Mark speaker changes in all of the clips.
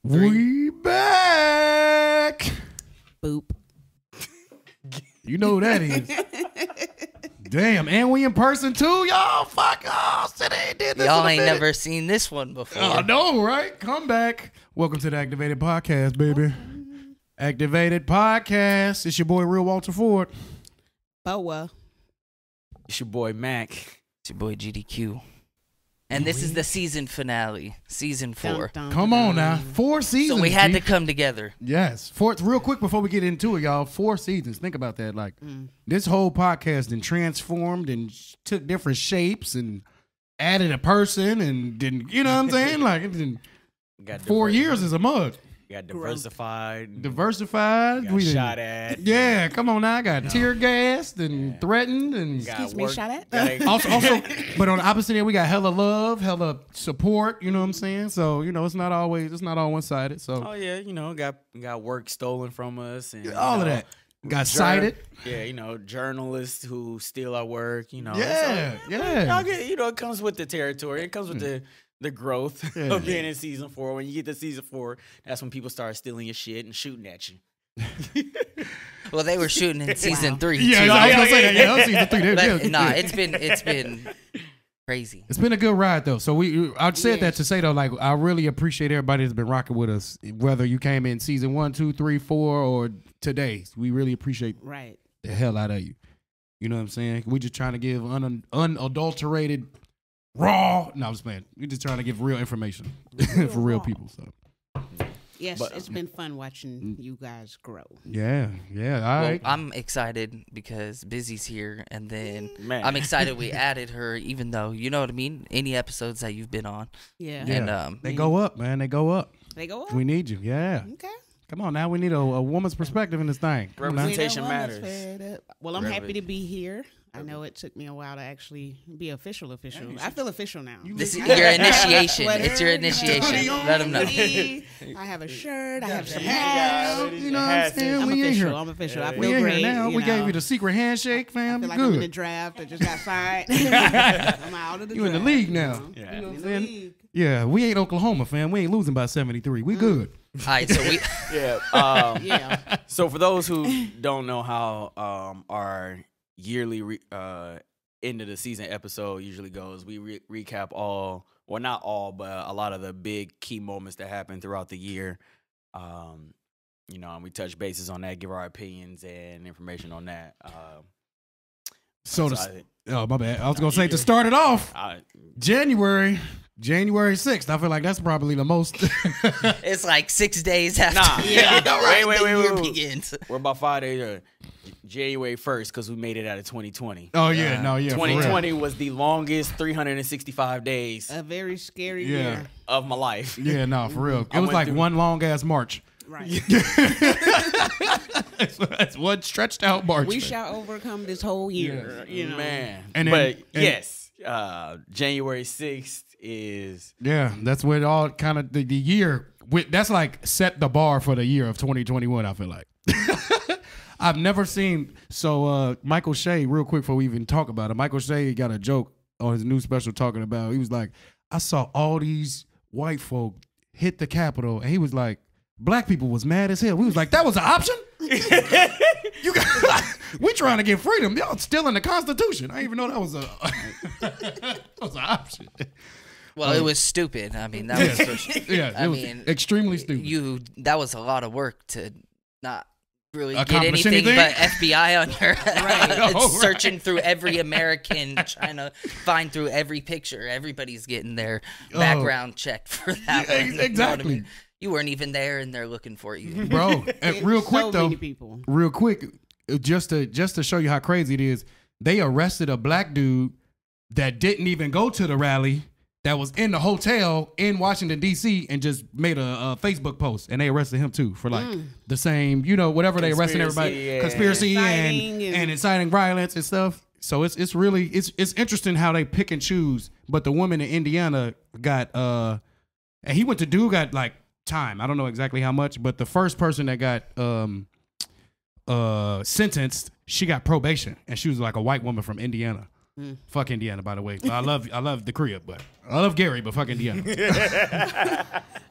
Speaker 1: We back.
Speaker 2: Boop.
Speaker 1: You know who that is. Damn, and we in person too, y'all. Fuck y'all. Did this
Speaker 3: y'all ain't never seen this one before.
Speaker 1: I know, right? Come back. Welcome to the Activated Podcast, baby. Activated Podcast. It's your boy, Real Walter Ford.
Speaker 2: Boa.
Speaker 4: It's your boy, Mac.
Speaker 3: It's your boy, GDQ. And this is the season finale, season 4.
Speaker 1: Come on now. 4 seasons.
Speaker 3: So we had to come together.
Speaker 1: Yes. Real quick before we get into it, y'all. 4 seasons. Think about that. Like, this whole podcast then transformed and took different shapes and added a person and didn't, you know what I'm saying? Like, it didn't, 4 years is a mug.
Speaker 4: Got diversified.
Speaker 1: Diversified.
Speaker 4: Got shot at.
Speaker 1: Yeah, come on now. I got tear gassed and threatened and
Speaker 2: Excuse me, shot at?
Speaker 1: also, but on the opposite end, we got hella love, hella support. You know what I'm saying? So it's not all one sided. So
Speaker 4: got work stolen from us and
Speaker 1: all of that. Got cited.
Speaker 4: Yeah, journalists who steal our work.
Speaker 1: Yeah.
Speaker 4: It comes with the territory. It comes with the growth of being in season 4. When you get to season 4, that's when people start stealing your shit and shooting at you.
Speaker 3: Well, they were shooting in season 3.
Speaker 1: Yeah,
Speaker 3: too.
Speaker 1: I was gonna say that. Yeah, season 3.
Speaker 3: It's been crazy.
Speaker 1: It's been a good ride though. So I said that to say though, like I really appreciate everybody that's been rocking with us, whether you came in season 1, 2, 3, 4, or today. We really appreciate the hell out of you. You know what I'm saying? We just trying to give unadulterated. Raw. No, I'm just playing. We're just trying to give real information for real people. So
Speaker 2: yes, it's been fun watching you guys grow.
Speaker 1: Yeah. All right.
Speaker 3: I'm excited because Busy's here, and then I'm excited we added her, even though, you know what I mean? Any episodes that you've been on.
Speaker 2: Yeah.
Speaker 3: And
Speaker 1: they go up, man. They go up.
Speaker 2: They go up?
Speaker 1: We need you. Yeah.
Speaker 2: Okay.
Speaker 1: Come on now. We need a woman's perspective in this thing.
Speaker 4: Representation matters.
Speaker 2: Well, I'm happy to be here. I know it took me a while to actually be official. I feel official now.
Speaker 3: This is your initiation. It's your initiation. Let them know.
Speaker 2: I have a shirt. I have some hats.
Speaker 1: You know what I'm saying?
Speaker 2: I'm official. I
Speaker 1: We
Speaker 2: feel great.
Speaker 1: now. We gave you the secret handshake, fam.
Speaker 2: I feel like
Speaker 1: Good.
Speaker 2: I'm in the draft. I just got signed. I'm out of the draft.
Speaker 1: You in the league now.
Speaker 4: Yeah.
Speaker 1: You know what I'm saying? Yeah, we ain't Oklahoma, fam. We ain't losing by 73. We good.
Speaker 3: All right, so we...
Speaker 4: Yeah. So for those who don't know how our yearly end of the season episode usually goes, we recap not all, but a lot of the big key moments that happened throughout the year. And we touch bases on that, give our opinions and information on that.
Speaker 1: Oh, my bad. I was going to say, to start it off, January 6th. I feel like that's probably the most.
Speaker 3: It's like 6 days after
Speaker 4: the
Speaker 3: year begins.
Speaker 4: We're about 5 days. January 1st, because we made it out of 2020.
Speaker 1: Oh, yeah.
Speaker 4: 2020 was the longest 365 days.
Speaker 2: A very scary year
Speaker 4: of my life.
Speaker 1: Yeah, no, for real. It was like one long-ass March.
Speaker 2: Right.
Speaker 1: That's one stretched out March.
Speaker 2: We shall overcome this whole year.
Speaker 4: Man.
Speaker 1: Yes,
Speaker 4: January 6th is...
Speaker 1: Yeah, that's where it all kind of, the year, that's like set the bar for the year of 2021, I feel like. I've never seen, Michael Shea, real quick before we even talk about it, Michael Shea got a joke on his new special talking about, he was like, I saw all these white folk hit the Capitol, and he was like, black people was mad as hell. We was like, that was an option? We trying to get freedom. Y'all still in the Constitution. I didn't even know that was an option.
Speaker 3: Well, it was stupid. I mean, that was for sure.
Speaker 1: Yeah, it was extremely stupid.
Speaker 3: That was a lot of work to not really get
Speaker 1: Accomplish
Speaker 3: anything
Speaker 1: anything?
Speaker 3: but FBI on your searching through every American, trying to find through every picture. Everybody's getting their background checked for that one.
Speaker 1: Exactly.
Speaker 3: You know what I mean? You weren't even there, and they're looking for you,
Speaker 1: bro. Real quick though,
Speaker 2: people.
Speaker 1: Real quick, just to show you how crazy it is, they arrested a black dude that didn't even go to the rally, that was in the hotel in Washington D.C. and just made a Facebook post, and they arrested him too for like the same, whatever they arrested everybody, conspiracy and inciting violence and stuff. So it's really interesting how they pick and choose. But the woman in Indiana got and he went to got like time. I don't know exactly how much, but the first person that got sentenced, she got probation, and she was like a white woman from Indiana. Fuck Indiana, by the way. I love the crib, but I love Gary, but fuck Indiana.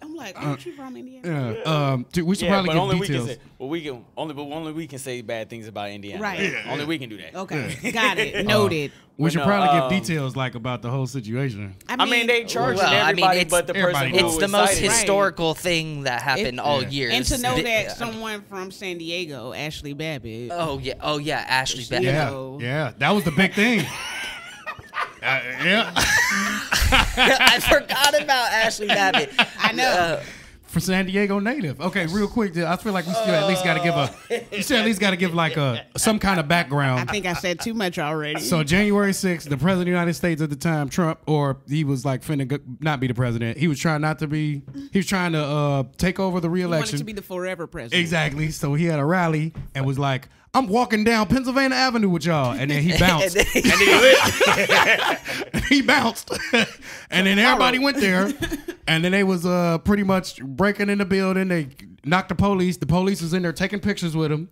Speaker 2: I'm I'm like, aren't you from Indiana?
Speaker 1: Dude, we should probably
Speaker 4: but
Speaker 1: get details.
Speaker 4: only we can say bad things about Indiana.
Speaker 2: Right.
Speaker 4: Yeah, only we can do that.
Speaker 2: Okay, got it. Noted.
Speaker 1: We should probably give details like about the whole situation.
Speaker 4: I mean, they charged everybody, but the person who
Speaker 3: it's the most
Speaker 4: incited it.
Speaker 3: historical thing that happened all year.
Speaker 2: And to know that someone from San Diego, Ashley Babbitt.
Speaker 3: Oh yeah, Ashley Babbitt.
Speaker 1: Yeah, that was the big thing. Yeah.
Speaker 3: I forgot about Ashley Babbitt.
Speaker 2: I know.
Speaker 1: For San Diego native. Okay, real quick. I feel like we still at least got to give you still at least got to give like some kind of background.
Speaker 2: I think I said too much already.
Speaker 1: So January 6th, the president of the United States at the time, Trump, or he was like finna not be the president. He was trying not to be. He was trying to take over the
Speaker 2: he
Speaker 1: re-election.
Speaker 2: wanted to be the forever president.
Speaker 1: Exactly. So he had a rally and was like, I'm walking down Pennsylvania Avenue with y'all. And then he bounced. He bounced. And then everybody went there. And then they was pretty much breaking in the building. They knocked the police. The police was in there taking pictures with him.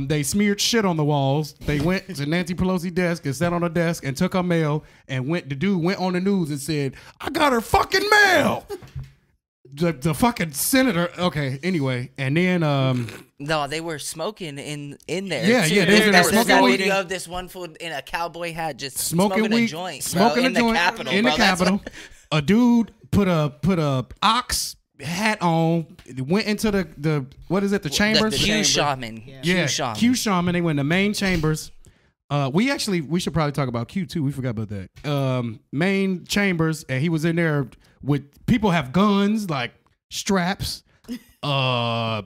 Speaker 1: They smeared shit on the walls. They went to Nancy Pelosi's desk and sat on her desk and took her mail and the dude went on the news and said, I got her fucking mail. The fucking senator. Okay, anyway. And then
Speaker 3: no, they were smoking in there.
Speaker 1: Yeah,
Speaker 3: too.
Speaker 1: yeah, they was in there smoking
Speaker 3: that
Speaker 1: weed.
Speaker 3: video of this one fool in a cowboy hat just
Speaker 1: smoking
Speaker 3: a
Speaker 1: weed,
Speaker 3: joint,
Speaker 1: smoking
Speaker 3: bro,
Speaker 1: a joint in the Capitol. A dude put a ox hat on, went into the what is it? The chambers.
Speaker 3: The Q shaman.
Speaker 1: Yeah, Q shaman. They went in the main chambers. We should probably talk about Q too. We forgot about that. Main chambers, and he was in there with people have guns like straps, crowbars.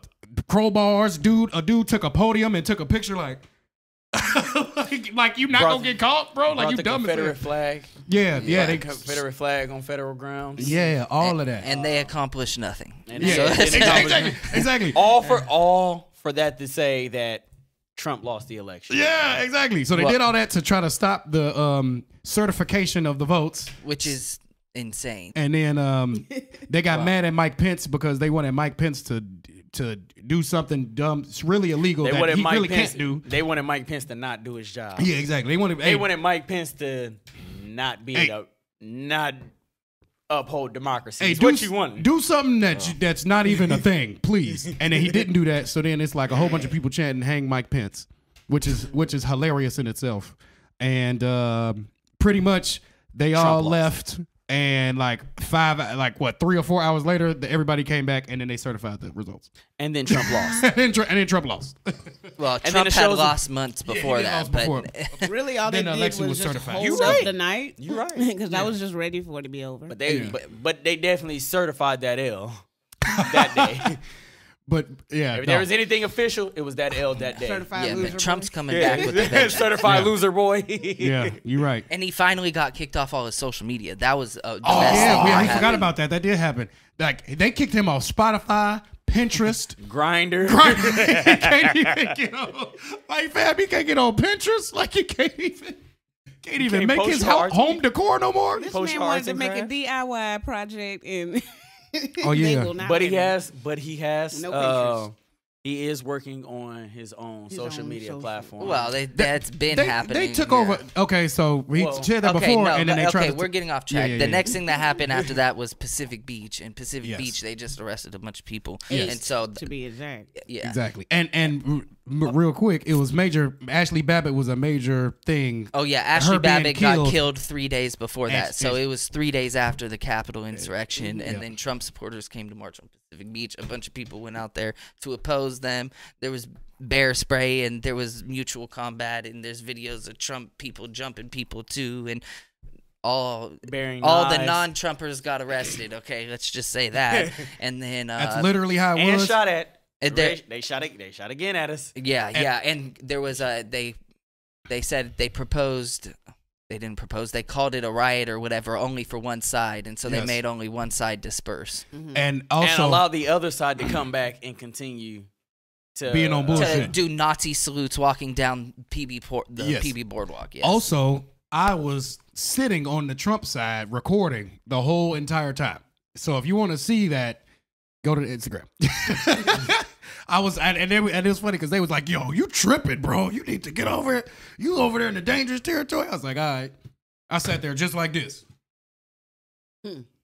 Speaker 1: A dude took a podium and took a picture like you not gonna get caught, bro. Like you
Speaker 4: the
Speaker 1: dumb
Speaker 4: Confederate
Speaker 1: as
Speaker 4: flag.
Speaker 1: Yeah, they
Speaker 4: Confederate flag on federal grounds.
Speaker 1: Yeah, all of that,
Speaker 3: and they accomplished nothing.
Speaker 1: Exactly.
Speaker 4: All for that to say that Trump lost the election.
Speaker 1: Yeah, exactly. So they did all that to try to stop the certification of the votes,
Speaker 3: which is insane.
Speaker 1: And then they got mad at Mike Pence because they wanted Mike Pence to do something dumb. It's really illegal that he really can't do.
Speaker 4: They wanted Mike Pence to not do his job.
Speaker 1: Yeah, exactly. They wanted
Speaker 4: Mike Pence to not not uphold democracy.
Speaker 1: Hey,
Speaker 4: what you want?
Speaker 1: Do something that's not even a thing, please. And then he didn't do that. So then it's like a whole bunch of people chanting "Hang Mike Pence," which is hilarious in itself. And pretty much they all left. And 3 or 4 hours later, everybody came back, and then they certified the results.
Speaker 4: And then Trump lost.
Speaker 1: and then Trump lost.
Speaker 3: Well, Trump had lost months before that.
Speaker 2: But really, all they did was just hold up the night.
Speaker 4: You're right.
Speaker 2: Because I was just ready for it to be over.
Speaker 4: But they definitely certified that L that day.
Speaker 1: But
Speaker 4: if there was anything official, it was that L that day.
Speaker 2: Certified loser.
Speaker 3: Man, Trump's coming back with the vengeance.
Speaker 4: Certified loser boy.
Speaker 1: Yeah, you're right.
Speaker 3: And he finally got kicked off all his social media. That was the best
Speaker 1: thing.
Speaker 3: We
Speaker 1: forgot about that. That did happen. Like they kicked him off Spotify, Pinterest,
Speaker 4: Grindr.
Speaker 1: He can't even get on. Like fam, he can't get on Pinterest. Like he can't even make his home decor no more.
Speaker 2: This man wanted to make a DIY project and.
Speaker 1: Oh yeah,
Speaker 4: but he has. No pictures. He is working on his own social media platform.
Speaker 3: Well, that's been happening.
Speaker 1: They took over. Okay, so we said that before, and then they tried.
Speaker 3: Okay, we're getting off track. The next thing that happened after that was Pacific Beach. And Pacific Beach, they just arrested a bunch of people.
Speaker 2: Yes.
Speaker 3: And so,
Speaker 2: to be exact,
Speaker 1: exactly. And real quick, it was major. Ashley Babbitt was a major thing.
Speaker 3: Oh yeah, Ashley Babbitt got killed 3 days before that. So it was 3 days after the Capitol insurrection, and then Trump supporters came to march on Pacific Beach. A bunch of people went out there to oppose them. There was bear spray, and there was mutual combat, and there's videos of Trump people jumping people too, and all the non-Trumpers got arrested. Okay, let's just say that. And then
Speaker 1: that's literally how it was.
Speaker 4: And shot at. They shot again at us.
Speaker 3: Yeah, and there was they said they proposed. They didn't propose. They called it a riot or whatever, only for one side, and so they made only one side disperse,
Speaker 1: and also
Speaker 4: allowed the other side to come back and continue to
Speaker 1: being on bullshit,
Speaker 3: to do Nazi salutes walking down PB boardwalk. Yes.
Speaker 1: Also, I was sitting on the Trump side recording the whole entire time. So if you want to see that, go to the Instagram. And it was funny because they was like, "Yo, you tripping, bro? You need to get over it. You over there in the dangerous territory." I was like, "All right." I sat there just like this,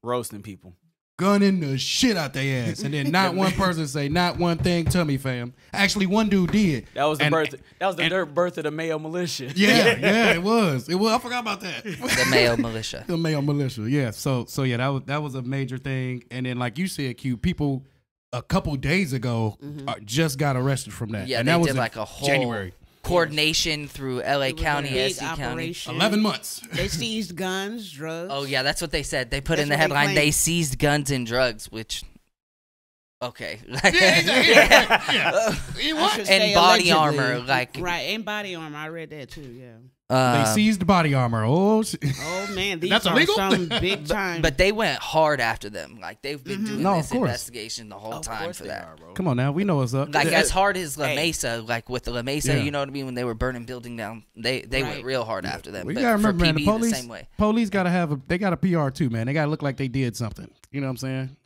Speaker 4: roasting people.
Speaker 1: gunning the shit out their ass, and then not one person say not one thing to me, fam. Actually, one dude did.
Speaker 4: That was the birth. That was the birth of the Mayo militia.
Speaker 1: Yeah, it was. I forgot about that.
Speaker 3: The Mayo militia.
Speaker 1: The Mayo militia. Yeah. So yeah, that was a major thing. And then, like you said, Q, people a couple days ago just got arrested from that.
Speaker 3: Yeah,
Speaker 1: and
Speaker 3: they
Speaker 1: that was
Speaker 3: did like a whole
Speaker 1: January.
Speaker 3: Coordination through LA County, SC County.
Speaker 1: 11 months.
Speaker 2: They seized guns, drugs.
Speaker 3: Oh yeah, that's what they said. They put in the
Speaker 2: That's what
Speaker 3: headline
Speaker 2: they
Speaker 3: they seized guns and drugs, which okay.
Speaker 2: I should say
Speaker 3: And body
Speaker 2: allegedly.
Speaker 3: armor, like
Speaker 2: right, and body armor. I read that too. Yeah.
Speaker 1: They seized body armor. Oh
Speaker 2: Man, these
Speaker 1: That's
Speaker 2: are
Speaker 1: illegal?
Speaker 2: some big time.
Speaker 3: But they went hard after them. Like they've been doing
Speaker 1: No,
Speaker 3: this
Speaker 1: of course.
Speaker 3: investigation the whole time for that.
Speaker 1: Come on now, we know what's up.
Speaker 3: Like as hard as La Mesa, like with the La Mesa,
Speaker 1: Yeah.
Speaker 3: you know what I mean. When they were burning building down, they went
Speaker 2: Right.
Speaker 3: real hard after them.
Speaker 1: We
Speaker 3: But
Speaker 1: gotta remember,
Speaker 3: for
Speaker 1: man.
Speaker 3: PB,
Speaker 1: The
Speaker 3: the same way.
Speaker 1: police gotta they got a PR too, man. They gotta look like they did something. You know what I'm saying?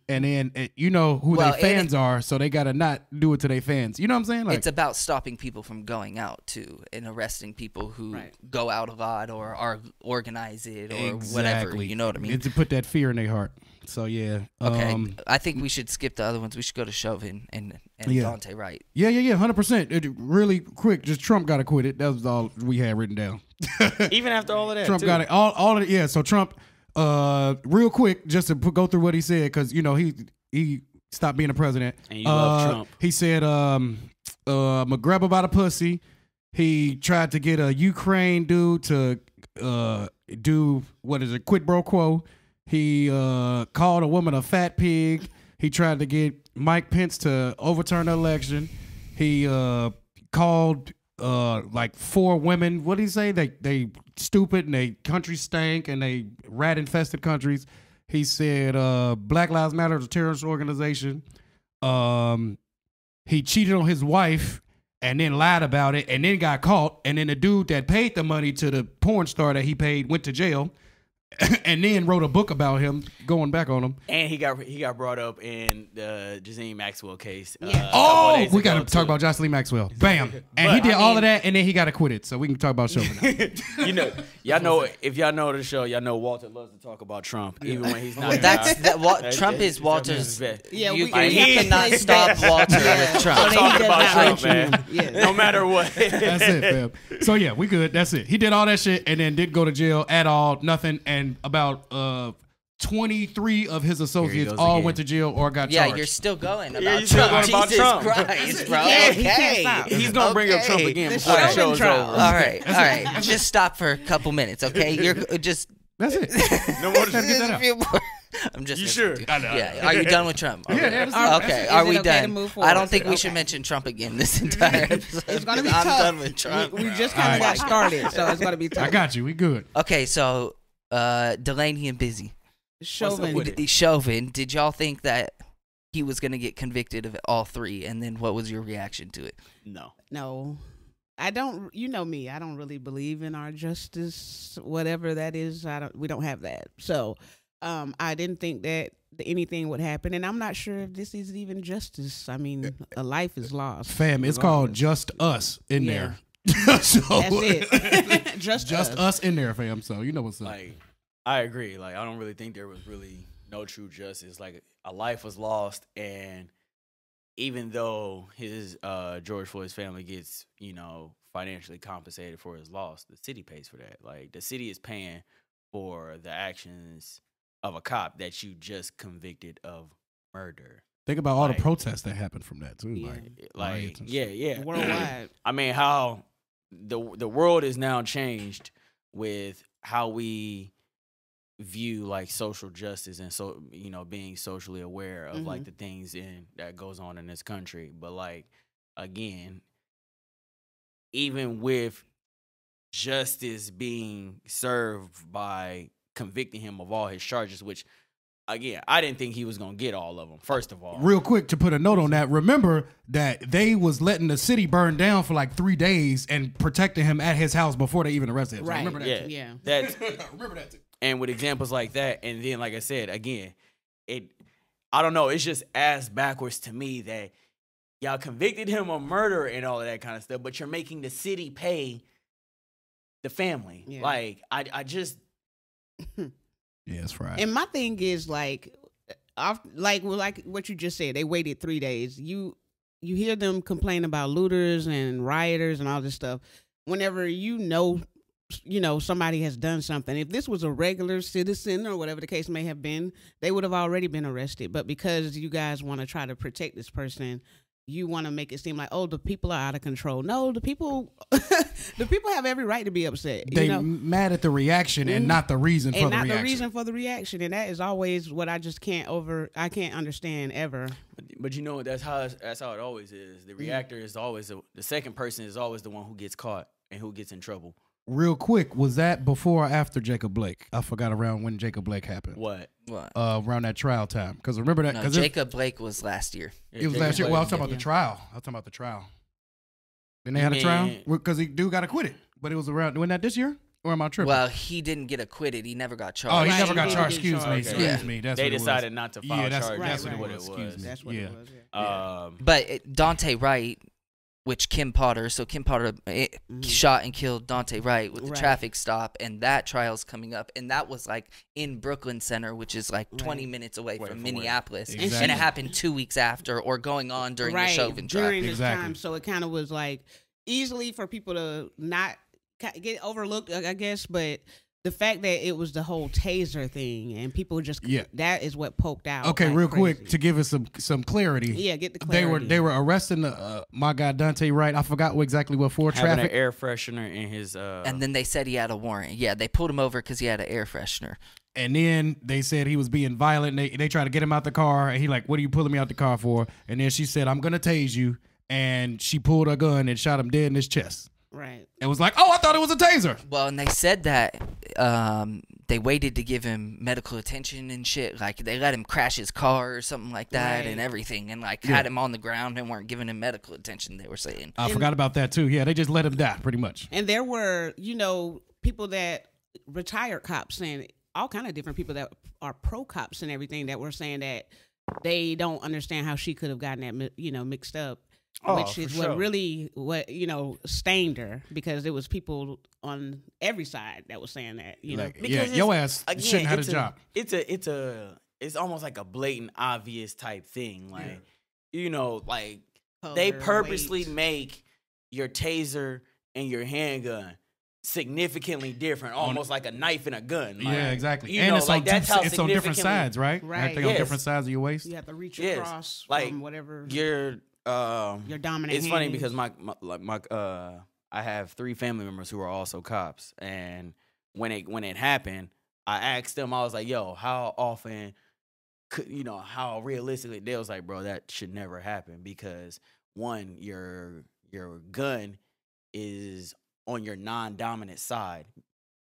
Speaker 1: And then you know who
Speaker 3: Well,
Speaker 1: their fans are, so they gotta not do it to their fans. You know what I'm saying? Like,
Speaker 3: It's about stopping people from going out too, and arresting people who
Speaker 2: Right.
Speaker 3: go out a lot or are organize it or whatever.
Speaker 1: exactly.
Speaker 3: You know what I mean?
Speaker 1: It's to put that fear in their heart. So yeah.
Speaker 3: Okay, I think we should skip the other ones. We should go to Chauvin and
Speaker 1: Yeah.
Speaker 3: Dante Wright.
Speaker 1: Yeah, 100%. Really quick, just Trump got acquitted. That was all we had written down.
Speaker 4: Even after all of that,
Speaker 1: Trump
Speaker 4: too.
Speaker 1: got it. All of it. Yeah. So Trump, real quick, just to go through what he said, because you know he stopped being a president.
Speaker 4: And you love Trump.
Speaker 1: He said, "I'ma grab her by the pussy." He tried to get a Ukraine dude to do quid pro quo. He called a woman a fat pig. He tried to get Mike Pence to overturn the election. He called like 4 women. What did he say? They stupid and they country stank and they rat infested countries. He said Black Lives Matter is a terrorist organization. He cheated on his wife and then lied about it and then got caught. And then the dude that paid the money to the porn star that he paid went to jail. And then wrote a book about him going back on him.
Speaker 4: And he got brought up in the Ghislaine Maxwell case.
Speaker 2: Yeah.
Speaker 1: We got to talk about Jocelyn Maxwell. Bam. And he did all of that, and then he got acquitted. So we can talk about Chauvin now.
Speaker 4: Y'all know if y'all know the show, y'all know Walter loves to talk about Trump, even when he's not.
Speaker 3: Trump is Walter's.
Speaker 2: Yeah,
Speaker 3: you
Speaker 2: we
Speaker 3: cannot stop Walter with Trump.
Speaker 2: So
Speaker 4: Talk
Speaker 2: he
Speaker 4: about
Speaker 2: does
Speaker 4: Trump,
Speaker 2: not
Speaker 4: man.
Speaker 2: like you. Yeah.
Speaker 4: No matter what.
Speaker 1: That's it, fam. So yeah, we good. That's it. He did all that shit and then didn't go to jail at all. Nothing. And about 23 of his associates all went to jail or got charged.
Speaker 3: Yeah, you're still going about
Speaker 4: you're still
Speaker 3: Trump.
Speaker 4: going about
Speaker 3: Jesus
Speaker 4: Trump.
Speaker 3: Christ, bro.
Speaker 2: Yeah, he can't
Speaker 3: Okay.
Speaker 2: stop.
Speaker 4: He's gonna bring up Trump again
Speaker 2: The
Speaker 4: before the
Speaker 2: Chauvin
Speaker 4: show's
Speaker 2: trial.
Speaker 4: over.
Speaker 3: All right. Just stop for a couple minutes, okay? You're just.
Speaker 1: That's it.
Speaker 4: No more.
Speaker 1: Gotta get that out.
Speaker 3: I'm just.
Speaker 4: You sure?
Speaker 1: I know.
Speaker 3: Yeah. Are you done with Trump?
Speaker 1: Yeah, that's it.
Speaker 3: Okay.
Speaker 2: Is
Speaker 3: Are
Speaker 2: it
Speaker 3: we
Speaker 2: okay to
Speaker 3: done?
Speaker 2: move forward?
Speaker 3: I don't think we
Speaker 2: Okay.
Speaker 3: should mention Trump again this entire episode.
Speaker 2: It's gonna be
Speaker 3: I'm
Speaker 2: tough.
Speaker 3: done with Trump.
Speaker 2: We just kind of got started, so it's gonna be tough.
Speaker 1: I got you. We good.
Speaker 3: Okay, so Delaney and Busy.
Speaker 2: Chauvin.
Speaker 3: Chauvin. Did y'all think that he was gonna get convicted of all 3? And then what was your reaction to it?
Speaker 2: No, I don't. You know me. I don't really believe in our justice, whatever that is. We don't have that. So, I didn't think that anything would happen, and I'm not sure if this is even justice. I mean, a life is lost.
Speaker 1: Fam, it's called Just Us in there. So,
Speaker 2: That's it. just
Speaker 1: us in there, fam. So you know what's up.
Speaker 4: Like, I agree. Like, I don't really think there was really no true justice. Like, a life was lost, and even though his George Floyd's family gets, financially compensated for his loss, the city pays for that. Like, the city is paying for the actions of a cop that you just convicted of murder.
Speaker 1: Think about all the protests that happened from that too.
Speaker 4: Yeah.
Speaker 2: worldwide.
Speaker 4: I mean, how the world is now changed with how we view like social justice and so being socially aware of like the things that goes on in this country. But like, again, even with justice being served by convicting him of all his charges, which again, I didn't think he was gonna get all of them. First of all,
Speaker 1: real quick to put a note on that, remember that they was letting the city burn down for like 3 days and protecting him at his house before they even arrested him. So
Speaker 2: Right.
Speaker 1: remember that.
Speaker 2: Yeah.
Speaker 4: That's
Speaker 1: Remember that too.
Speaker 4: and with examples like that, and then like I said again, I don't know. It's just ass backwards to me that y'all convicted him of murder and all of that kind of stuff, but you're making the city pay the family.
Speaker 2: Yeah.
Speaker 4: Like I just.
Speaker 1: Yeah, it's fried.
Speaker 2: And my thing is like, like what you just said, they waited 3 days. You hear them complain about looters and rioters and all this stuff. Whenever you know somebody has done something. If this was a regular citizen or whatever the case may have been, they would have already been arrested. But because you guys want to try to protect this person, you want to make it seem like, oh, the people are out of control. No, the people have every right to be upset.
Speaker 1: They mad at the reaction and not the reason for the reaction.
Speaker 2: And not the reason for the reaction. And that is always what I just can't understand ever.
Speaker 4: But that's how it always is. The reactor is always the second person is always the one who gets caught and who gets in trouble.
Speaker 1: Real quick, was that before or after Jacob Blake? I forgot around when Jacob Blake happened.
Speaker 4: What?
Speaker 1: Around that trial time. Because remember that.
Speaker 3: No, Jacob Blake was last year.
Speaker 1: It was last year. Well, I was talking about the trial. Then they had a trial? Because the dude got acquitted. But it was around, wasn't that this year? Or am I tripping?
Speaker 3: Well, he didn't get acquitted. He never got charged.
Speaker 1: Oh, he never got charged. Excuse me. That's
Speaker 4: they
Speaker 1: what it
Speaker 4: decided
Speaker 1: was.
Speaker 4: not to file charges.
Speaker 1: That's
Speaker 4: what
Speaker 1: what
Speaker 4: it was.
Speaker 2: That's what it was.
Speaker 3: But Dante Wright, which Kim Potter shot and killed Dante Wright with the traffic stop, and that trial's coming up, and that was like in Brooklyn Center, which is like 20 minutes away from Minneapolis, and it happened 2 weeks after or going on during the Chauvin trial.
Speaker 2: During this time, so it kind of was like easily for people to not get overlooked, I guess, but the fact that it was the whole taser thing and people just that is what poked out.
Speaker 1: Okay,
Speaker 2: like
Speaker 1: real
Speaker 2: crazy.
Speaker 1: Quick to give us some clarity.
Speaker 2: Yeah, get the clarity.
Speaker 1: They were arresting my guy Dante Wright. I forgot exactly what for.
Speaker 4: Having
Speaker 1: Traffic
Speaker 4: an air freshener in his.
Speaker 3: And then they said he had a warrant. Yeah, they pulled him over because he had an air freshener.
Speaker 1: And then they said he was being violent. They tried to get him out the car, and he like, "What are you pulling me out the car for?" And then she said, "I'm gonna tase you," and she pulled her gun and shot him dead in his chest.
Speaker 2: Right.
Speaker 1: It was like, oh, I thought it was a taser.
Speaker 3: Well, and they said that they waited to give him medical attention and shit. Like, they let him crash his car or something like that and everything. And, like, had him on the ground and weren't giving him medical attention, they were saying.
Speaker 1: I forgot about that, too. Yeah, they just let him die, pretty much.
Speaker 2: And there were, people that retired cops saying, all kind of different people that are pro-cops and everything that were saying that they don't understand how she could have gotten that, mixed up. Which is what stained her, because there was people on every side that was saying that,
Speaker 1: Because your ass shouldn't have a job.
Speaker 4: It's almost like a blatant, obvious type thing. Like, like they purposely make your taser and your handgun significantly different, almost like a knife and a gun. Like,
Speaker 1: yeah, exactly. And it's on different sides, right?
Speaker 2: Right.
Speaker 1: On different sides of your waist.
Speaker 2: You have to reach across from whatever
Speaker 4: your dominant. It's funny because I have 3 family members who are also cops, and when it happened, I asked them. I was like, "Yo, how often could how realistically?" They was like, "Bro, that should never happen because one, your gun is on your non-dominant side,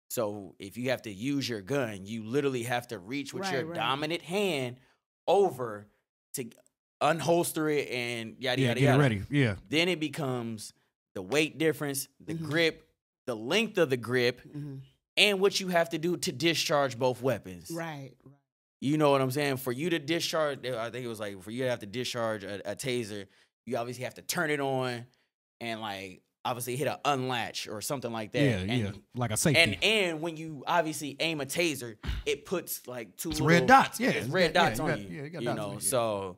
Speaker 4: so if you have to use your gun, you literally have to reach with your dominant hand over to unholster it and yada yada
Speaker 1: get
Speaker 4: yada.
Speaker 1: Ready. Yeah.
Speaker 4: Then it becomes the weight difference, the grip, the length of the grip, and what you have to do to discharge both weapons.
Speaker 2: Right.
Speaker 4: You know what I'm saying? For you to discharge, I think it was like for you to have to discharge a taser, you obviously have to turn it on and like obviously hit an unlatch or something like that.
Speaker 1: Yeah, like a safety.
Speaker 4: And when you obviously aim a taser, it puts like two
Speaker 1: red dots. Yeah,
Speaker 4: it's red dots on
Speaker 1: you.
Speaker 4: Yeah, you know, so.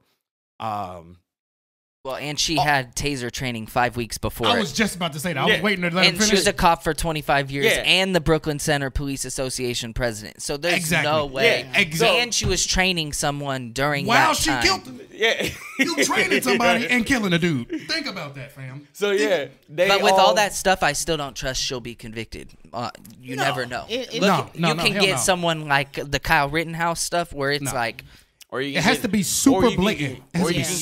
Speaker 3: Well, and she had taser training 5 weeks before.
Speaker 1: I was just about to say that. I was waiting to let her finish.
Speaker 3: And she was a cop for 25 years and the Brooklyn Center Police Association president. So there's no way.
Speaker 1: Yeah, exactly.
Speaker 3: And she was training someone during that time.
Speaker 1: While she killed them. Yeah. You training somebody and killing a dude. Think about that, fam.
Speaker 4: So, yeah.
Speaker 3: But with all that stuff, I still don't trust she'll be convicted. You never know.
Speaker 2: You
Speaker 3: can get someone like the Kyle Rittenhouse stuff where it's like...
Speaker 1: Or it has to be super blatant. Or you can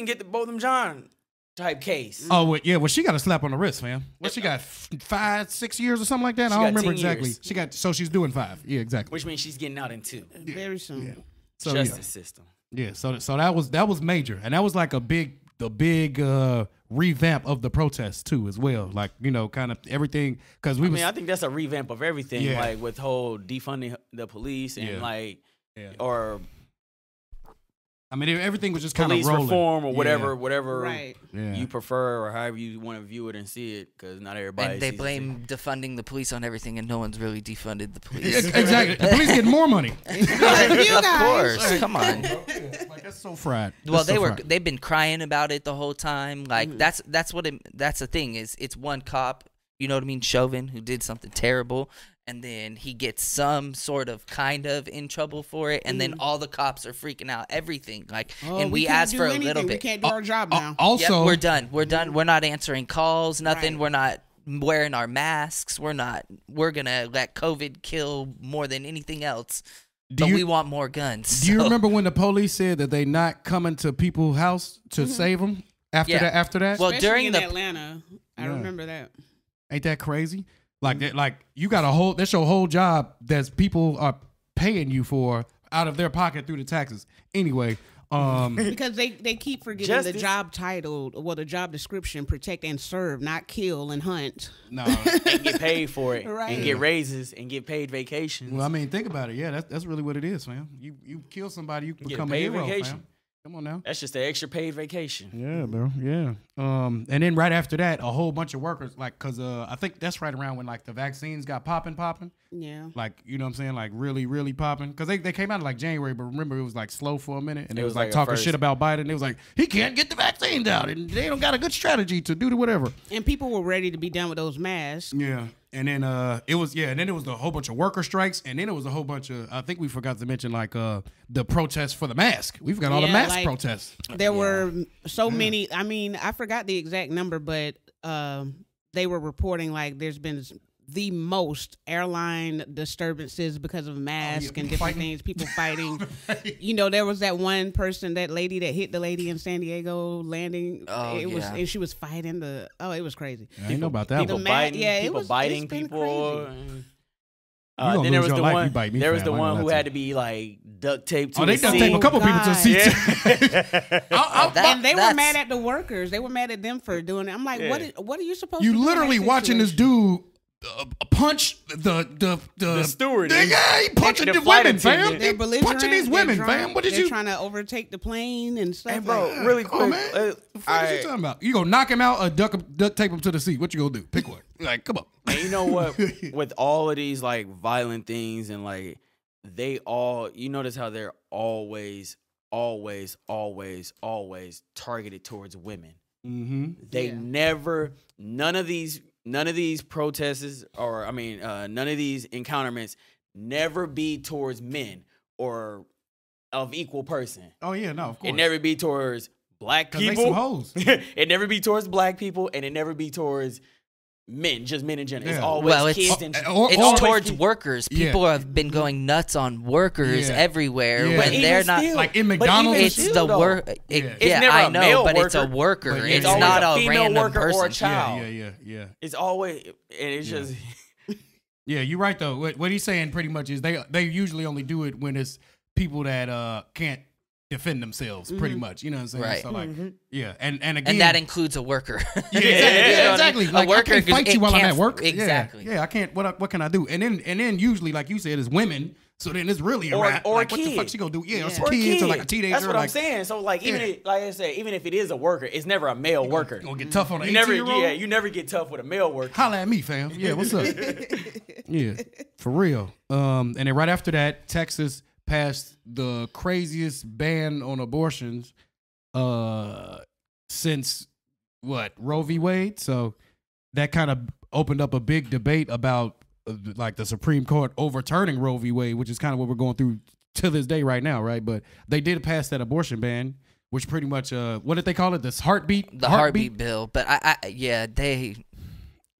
Speaker 1: get the both
Speaker 4: of them John type case.
Speaker 1: Oh, yeah. Well, she got a slap on the wrist, man. What she got? 5, 6 years or something like that? I don't remember exactly.
Speaker 4: Years.
Speaker 1: So she's doing 5. Yeah, exactly.
Speaker 4: Which means she's getting out in 2.
Speaker 2: Very soon.
Speaker 1: Yeah. So,
Speaker 4: Justice system.
Speaker 1: Yeah. So that was major, and that was like the big revamp of the protest too, as well. Like kind of everything because
Speaker 4: I think that's a revamp of everything. Yeah. Like with whole defunding the police and or
Speaker 1: I mean, everything was just kind of
Speaker 4: police
Speaker 1: rolling.
Speaker 4: reform or whatever
Speaker 2: Right.
Speaker 4: you prefer or however you want to view it and see it, because not everybody.
Speaker 3: And they blame defunding the police on everything, and no one's really defunded the police.
Speaker 1: Exactly. The police get more money.
Speaker 3: Of course, come on.
Speaker 1: Like, that's so fried.
Speaker 3: Well, they've been crying about it the whole time. Like that's the thing is, it's one cop, you know what I mean, Chauvin, who did something terrible, and then he gets some sort of kind of in trouble for it, and then all the cops are freaking out, everything. Like, and we asked for a little bit.
Speaker 2: We can't do our job now.
Speaker 1: Also,
Speaker 3: yep, we're done. We're not answering calls, nothing. Right. We're not wearing our masks. We're gonna let COVID kill more than anything else. But we want more guns.
Speaker 1: Do you remember when the police said that they not coming to people's house to save them after that?
Speaker 2: Well, especially in Atlanta, I remember that.
Speaker 1: Ain't that crazy? Like you got that's your whole job that people are paying you for out of their pocket through the taxes. Anyway,
Speaker 2: because they keep forgetting the job title, the job description: protect and serve, not kill and hunt.
Speaker 4: No, and get paid for it,
Speaker 2: right.
Speaker 4: And get raises and get paid vacations.
Speaker 1: Well, I mean, think about it. Yeah, that's really what it is, fam. You kill somebody, you become a hero, fam. Come on now.
Speaker 4: That's just an extra paid vacation.
Speaker 1: Yeah, bro. Yeah. And then right after that, a whole bunch of workers, like, cause I think that's right around when like the vaccines got popping.
Speaker 2: Yeah.
Speaker 1: Like, you know what I'm saying? Like really, really popping. Cause they came out in like January, but remember it was like slow for a minute, and it was like talking shit about Biden. It was like he can't get the vaccines out, and they don't got a good strategy to do whatever.
Speaker 2: And people were ready to be done with those masks.
Speaker 1: Yeah. And then it was a whole bunch of worker strikes, and then it was a whole bunch of, I think we forgot to mention like the protests for the mask. We've got all the mask protests.
Speaker 2: There were so many. I mean, I forgot the exact number, but they were reporting like there's been the most airline disturbances because of masks and different things. People fighting. Right. You know, there was that one person, that lady that hit the lady in San Diego landing. And she was fighting it was crazy.
Speaker 1: I didn't know about that.
Speaker 4: People biting people. Then there was the one who had to be like duct taped to the seat.
Speaker 1: They duct taped a couple people to the seat.
Speaker 2: And they were mad at the workers. They were mad at them for doing it. I'm like, what are you supposed to do?
Speaker 1: You literally watching this dude punch the
Speaker 4: steward.
Speaker 1: Yeah, he punching the women, fam.
Speaker 2: They're
Speaker 1: punching these women, fam. What did
Speaker 2: They're trying to overtake the plane and stuff.
Speaker 4: Hey, bro, really quick.
Speaker 1: What are you talking about? You gonna knock him out or duct tape him to the seat? What you gonna do? Pick one. Like, come on.
Speaker 4: And you know what? With all of these like violent things and like you notice how they're always targeted towards women.
Speaker 1: Mm-hmm.
Speaker 4: They never, none of these protests or none of these encounterments never be towards men or of equal person.
Speaker 1: Oh yeah, no, of course.
Speaker 4: It never be towards black people.
Speaker 1: They some hoes.
Speaker 4: It never be towards black people, and it never be towards men, just men in general. Yeah. It's always kids and
Speaker 3: it's towards workers. People have been going nuts on workers everywhere when they're not
Speaker 1: like in McDonald's.
Speaker 3: It's the work. I know, but it's a worker. It's not a random person
Speaker 4: or a child.
Speaker 1: Yeah.
Speaker 4: It's always, and it's just.
Speaker 1: Yeah, you're right though. What he's saying pretty much is they usually only do it when it's people that can't defend themselves, pretty much. You know what I'm saying?
Speaker 3: Right.
Speaker 1: So like, and again,
Speaker 3: and that includes a worker.
Speaker 1: Exactly. Like,
Speaker 3: a worker
Speaker 1: I can't fight you while I'm at work.
Speaker 3: Exactly.
Speaker 1: Yeah, I can't. What can I do? And then usually, like you said, it's women. So then it's really a rap.
Speaker 4: Or
Speaker 1: like,
Speaker 4: a kid.
Speaker 1: What the fuck she gonna do? Yeah,
Speaker 4: or
Speaker 1: kids or like a teenager.
Speaker 4: That's what I'm saying. So like even if it is a worker, it's never a male worker.
Speaker 1: Gonna get tough on an 18-year-old?
Speaker 4: Yeah, you never get tough with a male worker.
Speaker 1: Holla at me, fam. Yeah, what's up? Yeah, for real. And then right after that, Texas passed the craziest ban on abortions since Roe v. Wade. So that kind of opened up a big debate about like the Supreme Court overturning Roe v. Wade, which is kind of what we're going through to this day right now, right? But they did pass that abortion ban, which pretty much what did they call it? This heartbeat?
Speaker 3: The heartbeat bill. But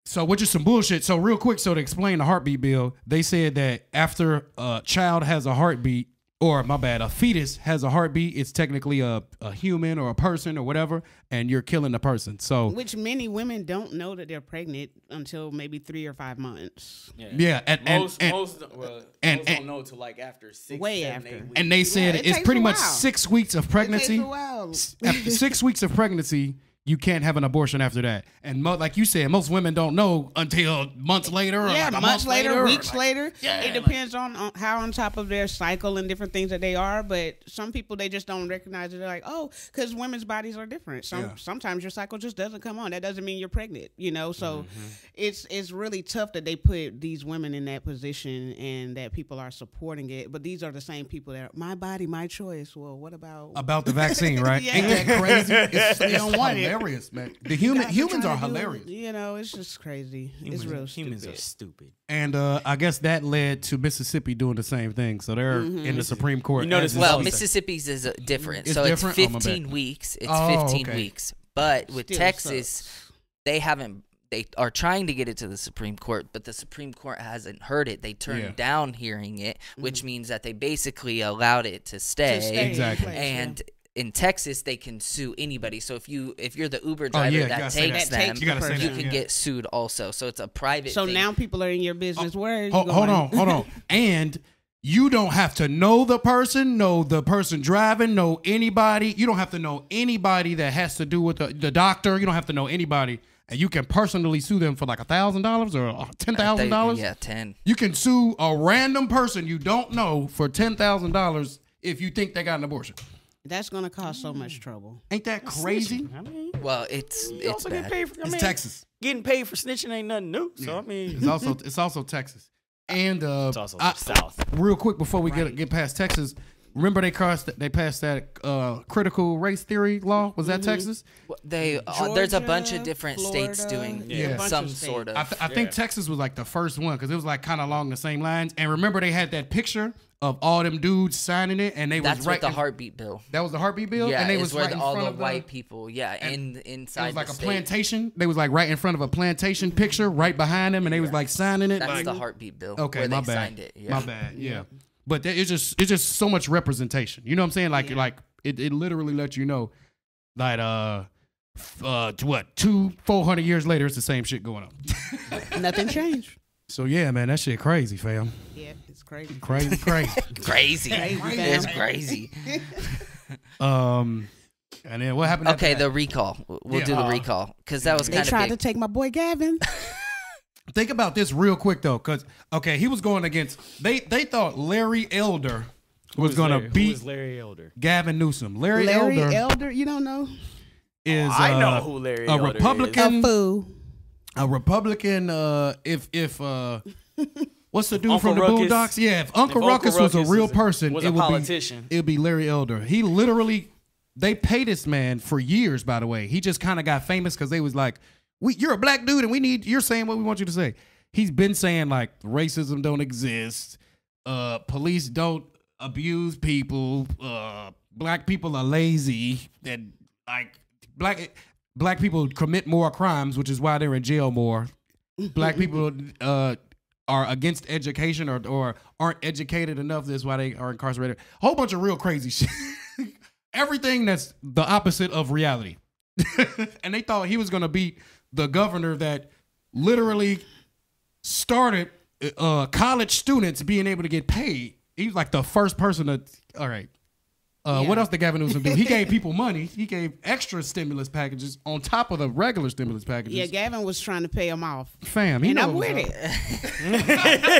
Speaker 1: So which is some bullshit. So real quick, so to explain the heartbeat bill, they said that after a child has a heartbeat, or a fetus has a heartbeat, it's technically a human or a person or whatever, and you're killing the person. So
Speaker 2: which many women don't know that they're pregnant until maybe 3 or 5 months.
Speaker 1: Yeah.
Speaker 4: Most don't know till like after 6,
Speaker 2: way
Speaker 4: 7,
Speaker 2: after.
Speaker 4: 8 weeks.
Speaker 1: And they said it's pretty much 6 weeks of pregnancy.
Speaker 2: It takes a while.
Speaker 1: After 6 weeks of pregnancy, you can't have an abortion after that. And like you said, most women don't know until months later. Or
Speaker 2: yeah,
Speaker 1: like
Speaker 2: months later, weeks later.
Speaker 1: Yeah,
Speaker 2: it depends on how on top of their cycle and different things that they are. But some people, they just don't recognize it. They're like, oh, because women's bodies are different. Sometimes your cycle just doesn't come on. That doesn't mean you're pregnant, you know? So it's really tough that they put these women in that position and that people are supporting it. But these are the same people that are, my body, my choice. Well, what about
Speaker 1: the vaccine, right?
Speaker 2: Yeah.
Speaker 1: Ain't that crazy? It's hilarious, man. The humans are hilarious.
Speaker 2: You know, it's just crazy. It's real stupid.
Speaker 4: Humans are stupid.
Speaker 1: And I guess that led to Mississippi doing the same thing. So they're in the Supreme Court.
Speaker 4: You notice
Speaker 3: well, Mississippi's is different.
Speaker 1: It's
Speaker 3: so
Speaker 1: different?
Speaker 3: it's 15 weeks. It's 15 weeks. But with
Speaker 2: Still
Speaker 3: Texas,
Speaker 2: sucks.
Speaker 3: they are trying to get it to the Supreme Court, but the Supreme Court hasn't heard it. They turned down hearing it, which means that they basically allowed it to stay.
Speaker 1: Exactly.
Speaker 3: And in Texas, they can sue anybody. So if you're the Uber driver that takes them, you can get sued also. So it's a private thing.
Speaker 2: Now people are in your business. Where are you
Speaker 1: hold on. And you don't have to know the person driving, know anybody. You don't have to know anybody that has to do with the doctor. You don't have to know anybody. And you can personally sue them for like $1,000 or $10,000.
Speaker 3: Yeah, 10.
Speaker 1: You can sue a random person you don't know for $10,000 if you think they got an abortion.
Speaker 2: That's gonna cause so much trouble.
Speaker 1: Ain't that crazy?
Speaker 4: I mean,
Speaker 3: well, it's bad.
Speaker 1: It's Texas.
Speaker 4: Getting paid for snitching ain't nothing new. So I mean,
Speaker 1: it's also Texas. And
Speaker 4: it's also the South.
Speaker 1: Real quick before we get past Texas, remember they passed that critical race theory law? Was that Texas?
Speaker 3: There's a bunch of different
Speaker 2: Florida,
Speaker 3: states doing
Speaker 1: some
Speaker 3: sort of.
Speaker 1: I think Texas was like the first one because it was like kind of along the same lines. And remember they had that picture of all them dudes signing it, and
Speaker 3: That's with the heartbeat bill.
Speaker 1: That was the heartbeat bill.
Speaker 3: Yeah,
Speaker 1: and they
Speaker 3: was
Speaker 1: was
Speaker 3: where all the white people. Yeah, inside.
Speaker 1: It was like
Speaker 3: the
Speaker 1: a
Speaker 3: state.
Speaker 1: plantation. They was like right in front of a plantation picture, right behind them, and they was like signing it.
Speaker 3: That's the heartbeat bill.
Speaker 1: Okay,
Speaker 3: where
Speaker 1: my
Speaker 3: they
Speaker 1: bad.
Speaker 3: Signed it. Yeah.
Speaker 1: My bad. Yeah. But it's just so much representation. You know what I'm saying? Like it literally lets you know that 400 years later it's the same shit going on.
Speaker 2: Nothing changed.
Speaker 1: So yeah, man, that shit crazy, fam.
Speaker 2: Yeah, it's crazy.
Speaker 1: Crazy.
Speaker 3: Crazy. It's crazy.
Speaker 1: And then what happened?
Speaker 3: Okay, the recall. We'll do the recall because that was kind of.
Speaker 2: They tried to take my boy Gavin.
Speaker 1: Think about this real quick though, because he was going against. They thought Larry Elder was going to beat
Speaker 4: Larry Elder?
Speaker 1: Gavin Newsom. Larry
Speaker 2: Elder, you don't know?
Speaker 1: Is
Speaker 4: I know who Larry Elder is.
Speaker 1: Republican.
Speaker 2: A fool.
Speaker 1: A Republican. If what's the dude
Speaker 4: Uncle
Speaker 1: from the
Speaker 4: Ruckus.
Speaker 1: Boondocks? Yeah, if Uncle Ruckus was a real person,
Speaker 4: was
Speaker 1: it
Speaker 4: a
Speaker 1: would
Speaker 4: politician.
Speaker 1: It'd be Larry Elder. He literally. They paid this man for years. By the way, he just kind of got famous because they was like, "You're a black dude, and you're saying what we want you to say." He's been saying like racism don't exist, police don't abuse people, black people are lazy, and like black people commit more crimes, which is why they're in jail more. Black people are against education or aren't educated enough. That's why they are incarcerated. A whole bunch of real crazy shit. Everything that's the opposite of reality. And they thought he was going to beat the governor that literally started college students being able to get paid. He was like the first person to. All right. What else did Gavin Newsom do? He gave people money. He gave extra stimulus packages on top of the regular stimulus packages.
Speaker 2: Yeah, Gavin was trying to pay him off.
Speaker 1: Fam,
Speaker 2: and I'm with it.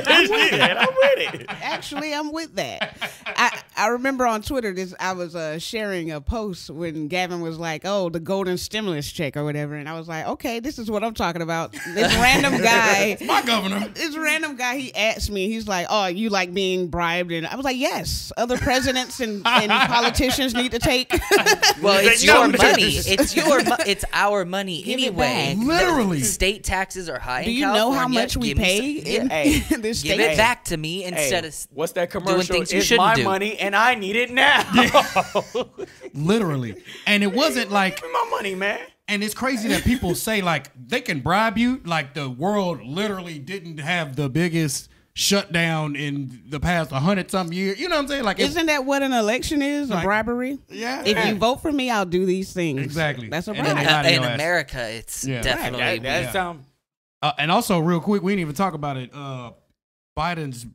Speaker 4: I'm with it.
Speaker 2: Actually, I'm with that. I remember on Twitter I was sharing a post when Gavin was like, "Oh, the golden stimulus check or whatever," and I was like, "Okay, this is what I'm talking about." This random guy,
Speaker 1: my governor.
Speaker 2: This random guy, he asked me, he's like, "Oh, you like being bribed?" And I was like, "Yes, other presidents and politicians need to take."
Speaker 3: Well, it's your money. It's our money
Speaker 2: Give it
Speaker 3: anyway.
Speaker 2: back.
Speaker 1: Literally,
Speaker 3: state taxes are high.
Speaker 2: Do
Speaker 3: in
Speaker 2: you know how much we pay in this state?
Speaker 3: Give it back to me instead of
Speaker 4: what's that commercial?
Speaker 3: doing things you
Speaker 4: it's
Speaker 3: shouldn't
Speaker 4: my
Speaker 3: do.
Speaker 4: money and I need it now.
Speaker 1: Literally, and it wasn't like
Speaker 4: give me my money, man.
Speaker 1: And it's crazy that people say like they can bribe you. Like the world literally didn't have the biggest shutdown in the past 100-something years. You know what I'm saying? Like,
Speaker 2: isn't that what an election is? A bribery?
Speaker 1: Yeah.
Speaker 2: If you vote for me, I'll do these things.
Speaker 1: Exactly.
Speaker 2: That's a
Speaker 1: And
Speaker 2: bribe.
Speaker 1: then
Speaker 3: in America, it's definitely.
Speaker 4: That sound.
Speaker 1: And also, real quick, we didn't even talk about it. Biden's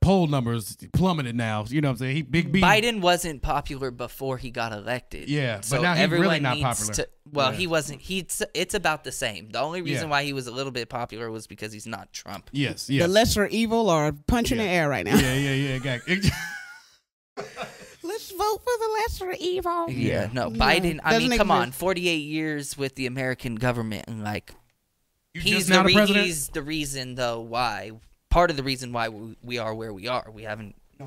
Speaker 1: poll numbers plummeted now. You know what I'm saying?
Speaker 3: Biden wasn't popular before he got elected.
Speaker 1: Yeah,
Speaker 3: so
Speaker 1: but now he's really not popular.
Speaker 3: He wasn't. It's about the same. The only reason why he was a little bit popular was because he's not Trump.
Speaker 1: Yes.
Speaker 2: The lesser evil or punching the air right now.
Speaker 1: Yeah.
Speaker 2: Let's vote for the lesser evil.
Speaker 3: Yeah, no, Biden. I mean, come on, 48 years with the American government, and like, he's the reason though why. Part of the reason why we are where we are.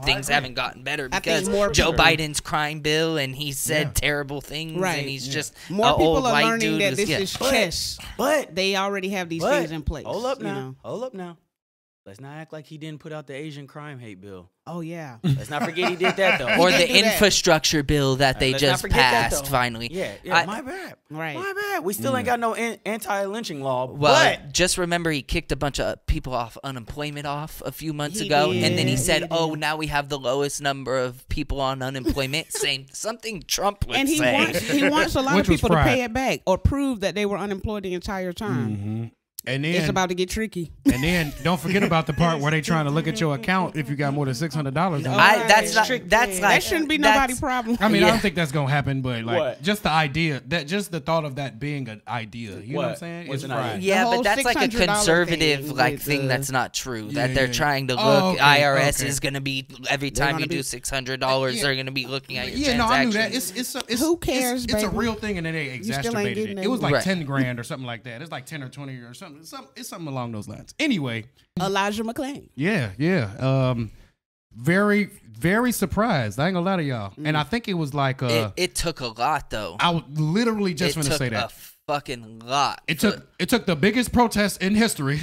Speaker 3: Things haven't gotten better because Joe Biden's crime bill, and he said terrible things, and he's just
Speaker 2: more people are learning that this is chess. But they already have these things in place.
Speaker 4: Hold up now. Let's not act like he didn't put out the Asian crime hate bill.
Speaker 2: Oh, yeah.
Speaker 4: Let's not forget he did that, though.
Speaker 3: Or the infrastructure bill that they just passed, finally.
Speaker 4: Yeah, my bad.
Speaker 2: Right.
Speaker 4: My bad. We still ain't got no anti-lynching law.
Speaker 3: Well,
Speaker 4: but
Speaker 3: just remember he kicked a bunch of people off unemployment a few months ago. And then he said, now we have the lowest number of people on unemployment. Something Trump would say.
Speaker 2: He wants a lot of people to pay it back or prove that they were unemployed the entire time.
Speaker 1: Mm-hmm. And then
Speaker 2: it's about to get tricky.
Speaker 1: And then don't forget about the part where they trying to look at your account if you got more than $600.
Speaker 2: That shouldn't be nobody's problem.
Speaker 1: I mean, I don't think that's gonna happen, but like just the idea, just the thought of that being an idea. You know what I'm saying? It's right.
Speaker 3: Yeah, but that's like a conservative thing that's not true. That they're trying to look. IRS is gonna be every time you do $600, they're gonna be looking at your transactions.
Speaker 1: No, I knew that. It's
Speaker 2: who cares?
Speaker 1: It's a real thing, and they exacerbated it. It was like 10 grand or something like that. It's like 10 or 20 or something. It's something along those lines. Anyway,
Speaker 2: Elijah McClain.
Speaker 1: Yeah. Very, very surprised. I ain't gonna lie to y'all. And I think it was like
Speaker 3: it took a lot though.
Speaker 1: I was literally just gonna say that.
Speaker 3: It took a fucking lot.
Speaker 1: It took the biggest protest in history.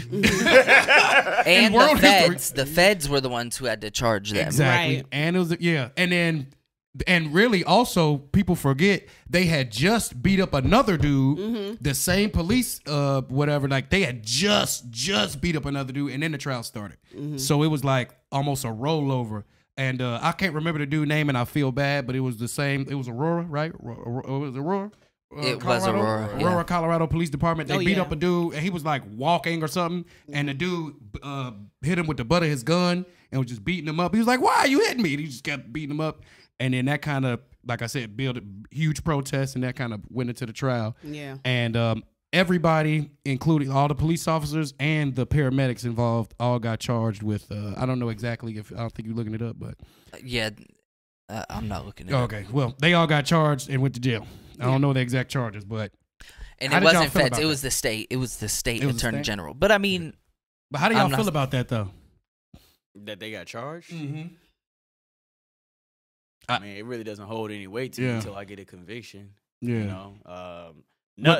Speaker 3: And the feds were the ones who had to charge them.
Speaker 1: Exactly. Right. And it was and really also people forget they had just beat up another dude, the same police whatever, like they had just beat up another dude, and then the trial started. So it was like almost a rollover. And I can't remember the dude's name, and I feel bad, but it was the same. It was Aurora, right? It was Aurora.
Speaker 3: It was Aurora,
Speaker 1: Colorado Police Department. They beat up a dude, and he was like walking or something, and the dude hit him with the butt of his gun and was just beating him up. He was like, "Why are you hitting me?" And he just kept beating him up. And then that kind of, like I said, built a huge protest, and that kind of went into the trial.
Speaker 2: Yeah.
Speaker 1: And everybody, including all the police officers and the paramedics involved, all got charged with, I don't know exactly I don't think you're looking it up, but.
Speaker 3: Yeah, I'm not looking it up.
Speaker 1: Okay, well, they all got charged and went to jail. I don't know the exact charges, but.
Speaker 3: And it wasn't feds, it was the state. It was the state attorney general. But I mean.
Speaker 1: But how do y'all feel about that, though?
Speaker 4: That they got charged?
Speaker 1: Mm-hmm.
Speaker 4: I mean, it really doesn't hold any weight to me until I get a conviction.
Speaker 1: Yeah.
Speaker 4: You know?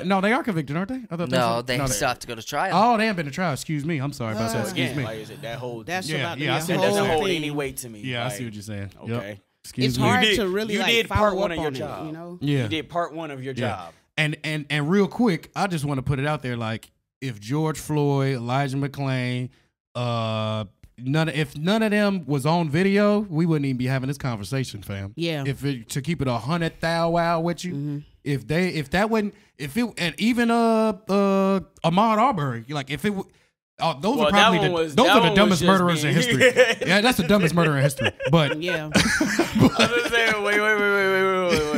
Speaker 1: No, they are convicted, aren't they?
Speaker 3: They still have to go to trial.
Speaker 1: Oh, they haven't been to trial. Excuse me. I'm sorry about that. Excuse me.
Speaker 4: Like, is it that whole
Speaker 2: That's
Speaker 1: yeah,
Speaker 2: about to be a
Speaker 4: that
Speaker 2: whole
Speaker 4: doesn't hold
Speaker 2: thing.
Speaker 4: any weight to me.
Speaker 1: Yeah,
Speaker 4: like,
Speaker 1: I see what you're saying.
Speaker 4: Okay.
Speaker 1: Yep. Excuse
Speaker 2: it's
Speaker 1: me.
Speaker 2: hard to really
Speaker 4: you
Speaker 2: like
Speaker 4: did
Speaker 2: follow
Speaker 4: part one
Speaker 2: up
Speaker 4: of your
Speaker 2: on
Speaker 4: job.
Speaker 2: it, you know?
Speaker 1: Yeah.
Speaker 4: You did part one of your job.
Speaker 1: And real quick, I just want to put it out there, like, if George Floyd, Elijah McClain, if none of them was on video, we wouldn't even be having this conversation, fam.
Speaker 2: Yeah.
Speaker 1: To keep it 100,000 wow with you, and even Ahmaud Arbery, like if it. Those are probably the dumbest murderers in history. Yeah, that's the dumbest murderer in history. But
Speaker 2: yeah,
Speaker 4: I was saying, wait,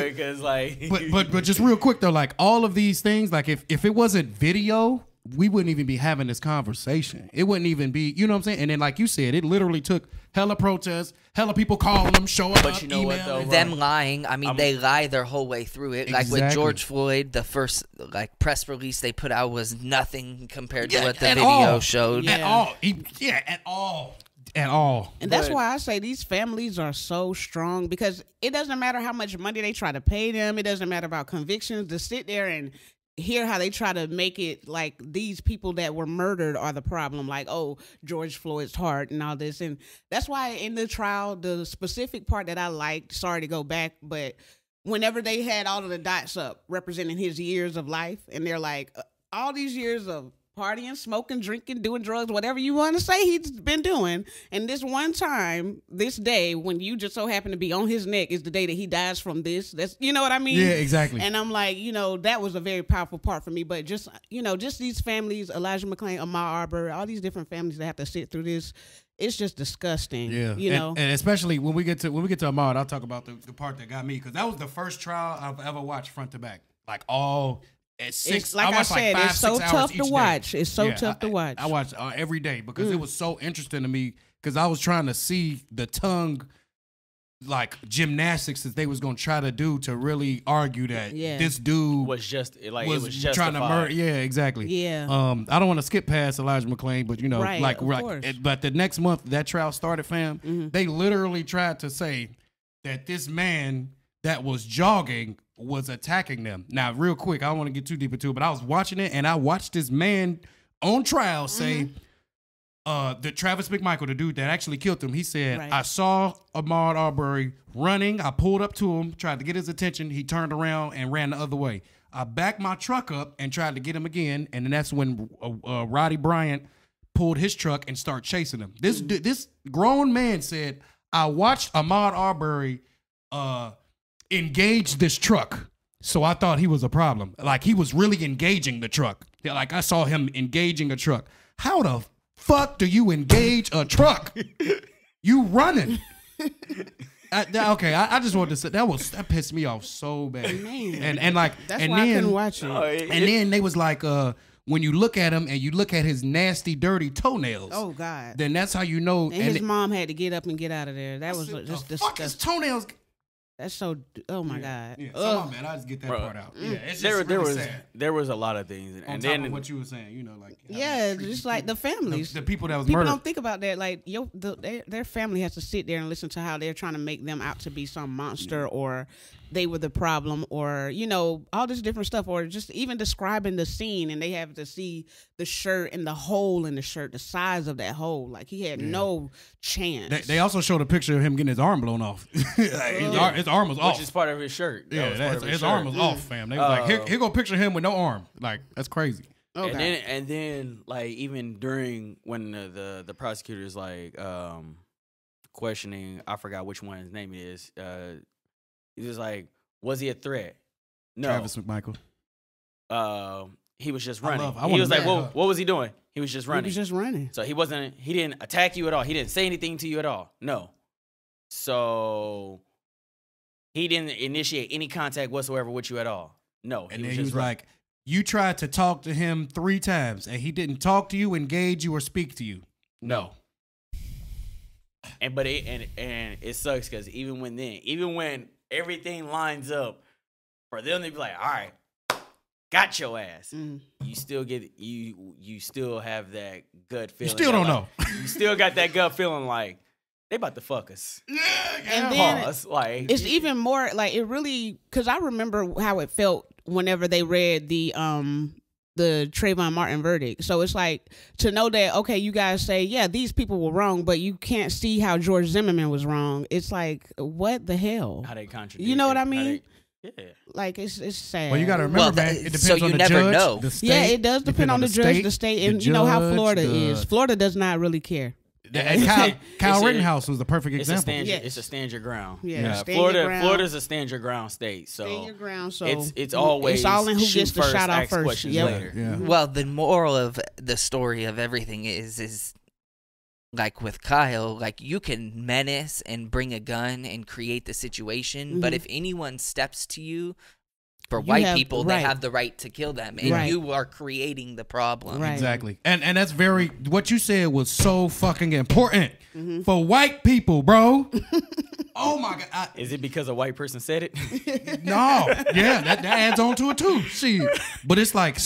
Speaker 4: because like,
Speaker 1: but just real quick though, like all of these things, like if it wasn't video, we wouldn't even be having this conversation. It wouldn't even be, you know what I'm saying? And then like you said, it literally took hella protests, hella people calling them, showing up,
Speaker 4: but you know what though,
Speaker 3: them lying. I mean, they lie their whole way through it. Like with George Floyd, the first like press release they put out was nothing compared to what the video showed.
Speaker 1: At all. At all.
Speaker 2: And that's why I say these families are so strong, because it doesn't matter how much money they try to pay them. It doesn't matter about convictions. To sit there and hear how they try to make it like these people that were murdered are the problem, like, oh, George Floyd's heart and all this. And that's why in the trial, the specific part that I liked, sorry to go back, but whenever they had all of the dots up representing his years of life, and they're like, all these years of partying, smoking, drinking, doing drugs, whatever you want to say he's been doing. And this one time, this day, when you just so happen to be on his neck is the day that he dies from this. That's, you know what I mean?
Speaker 1: Yeah, exactly.
Speaker 2: And I'm like, that was a very powerful part for me. But just, just these families, Elijah McClain, Ahmaud Arbery, all these different families that have to sit through this. It's just disgusting.
Speaker 1: Yeah, and especially when we get to Ahmaud, I'll talk about the part that got me, because that was the first trial I've ever watched front to back, like all at 6.
Speaker 2: It's, like I said, it's so tough to watch. It's so tough to watch.
Speaker 1: I watch every day because it was so interesting to me, because I was trying to see the tongue like gymnastics that they was gonna try to do to really argue that this dude
Speaker 4: was just like
Speaker 1: was
Speaker 4: it was justified.
Speaker 1: trying to murder. Yeah, exactly.
Speaker 2: Yeah.
Speaker 1: I don't want to skip past Elijah McClain, but
Speaker 2: right,
Speaker 1: but the next month that trial started, fam. They literally tried to say that this man that was jogging was attacking them. Now, real quick, I don't want to get too deep into it, but I was watching it and I watched this man on trial say. The Travis McMichael, the dude that actually killed him, he said, I saw Ahmaud Arbery running. I pulled up to him, tried to get his attention. He turned around and ran the other way. I backed my truck up and tried to get him again. And then that's when Roddy Bryant pulled his truck and started chasing him. This grown man said, I watched Ahmaud Arbery engage this truck. So I thought he was a problem. Like, he was really engaging the truck. Like, I saw him engaging a truck. How the fuck do you engage a truck? You running. I just wanted to say that pissed me off so bad.
Speaker 2: Man.
Speaker 1: And like
Speaker 2: that's
Speaker 1: and
Speaker 2: why
Speaker 1: then,
Speaker 2: I couldn't watch it.
Speaker 1: And then they was like, when you look at him and you look at his nasty, dirty toenails.
Speaker 2: Oh God.
Speaker 1: Then that's how you know.
Speaker 2: And his mom had to get up and get out of there. That was just disgusting.
Speaker 1: Fuck his toenails.
Speaker 2: That's so. Oh my God.
Speaker 1: Yeah. So my bad. I just get that part out. Yeah. It's just
Speaker 4: there was a lot a things,
Speaker 1: and then what you were saying, like
Speaker 2: just like the families,
Speaker 1: the people that was
Speaker 2: people
Speaker 1: murdered.
Speaker 2: don't think about that. Like their family has to sit there and listen to how they're trying to make them out to be some monster, or they were the problem, or all this different stuff, or just even describing the scene, and they have to see the shirt and the hole in the shirt, the size of that hole. Like he had no chance.
Speaker 1: They also showed a picture of him getting his arm blown off. His arm was off,
Speaker 4: which is part of his shirt.
Speaker 1: Yeah, his arm was off, fam. They was like, here go a picture of him with no arm. Like, that's crazy.
Speaker 2: Okay.
Speaker 4: And then like even during when the prosecutors like questioning, I forgot which one his name is. He was like, was he a threat? No.
Speaker 1: Travis McMichael.
Speaker 4: He was just running.
Speaker 1: He
Speaker 4: was like, what was he doing? He was just running.
Speaker 2: He was just running.
Speaker 4: So he didn't attack you at all. He didn't say anything to you at all. No. So he didn't initiate any contact whatsoever with you at all. No.
Speaker 1: And then he was like, you tried to talk to him 3 times and he didn't talk to you, engage you, or speak to you. No.
Speaker 4: And it sucks because even when everything lines up for them to be like, all right, got your ass. You still get you still have that gut feeling.
Speaker 1: You still don't know.
Speaker 4: You still got that gut feeling like they about to fuck us.
Speaker 2: Yeah. And then
Speaker 4: pause. Like
Speaker 2: it's even more like it really, because I remember how it felt whenever they read the Trayvon Martin verdict. So it's like to know that, okay, you guys say, yeah, these people were wrong, but you can't see how George Zimmerman was wrong. It's like, what the hell?
Speaker 4: How they contradict.
Speaker 2: You know what I mean?
Speaker 4: Yeah.
Speaker 2: Like it's sad.
Speaker 1: Well, you got to remember, man, it depends
Speaker 3: so
Speaker 1: on
Speaker 3: you
Speaker 1: the
Speaker 3: never
Speaker 1: judge,
Speaker 3: know.
Speaker 1: the state.
Speaker 2: Yeah, it does depend on the judge, the state, and you know how Florida is. Florida does not really care.
Speaker 1: Kyle Rittenhouse was the perfect example.
Speaker 4: It's a stand your ground.
Speaker 2: Yeah.
Speaker 4: Florida's a stand your ground state. So
Speaker 2: stand your ground. So
Speaker 4: it's always
Speaker 2: it's all in who gets the shot out first.
Speaker 4: Later.
Speaker 1: Yeah.
Speaker 3: Well, the moral of the story of everything is like with Kyle, like you can menace and bring a gun and create the situation, but if anyone steps to you, for white people, they have the right to kill them, and you are creating the problem.
Speaker 2: Right.
Speaker 1: Exactly, and that's what you said was so fucking important for white people, bro. Oh my God!
Speaker 4: Is it because a white person said it?
Speaker 1: No, yeah, that adds on to it too. See, but it's like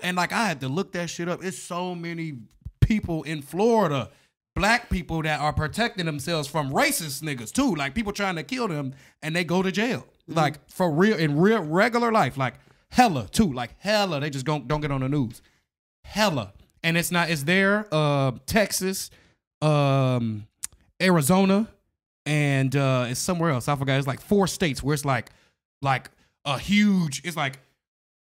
Speaker 1: and like I had to look that shit up. It's so many people in Florida, black people that are protecting themselves from racist niggas too. Like people trying to kill them and they go to jail. Like for real, in real regular life, like hella too. Like hella, they just don't get on the news. Hella. And it's there, Texas, Arizona, and it's somewhere else. I forgot. It's like 4 states where it's like a huge, it's like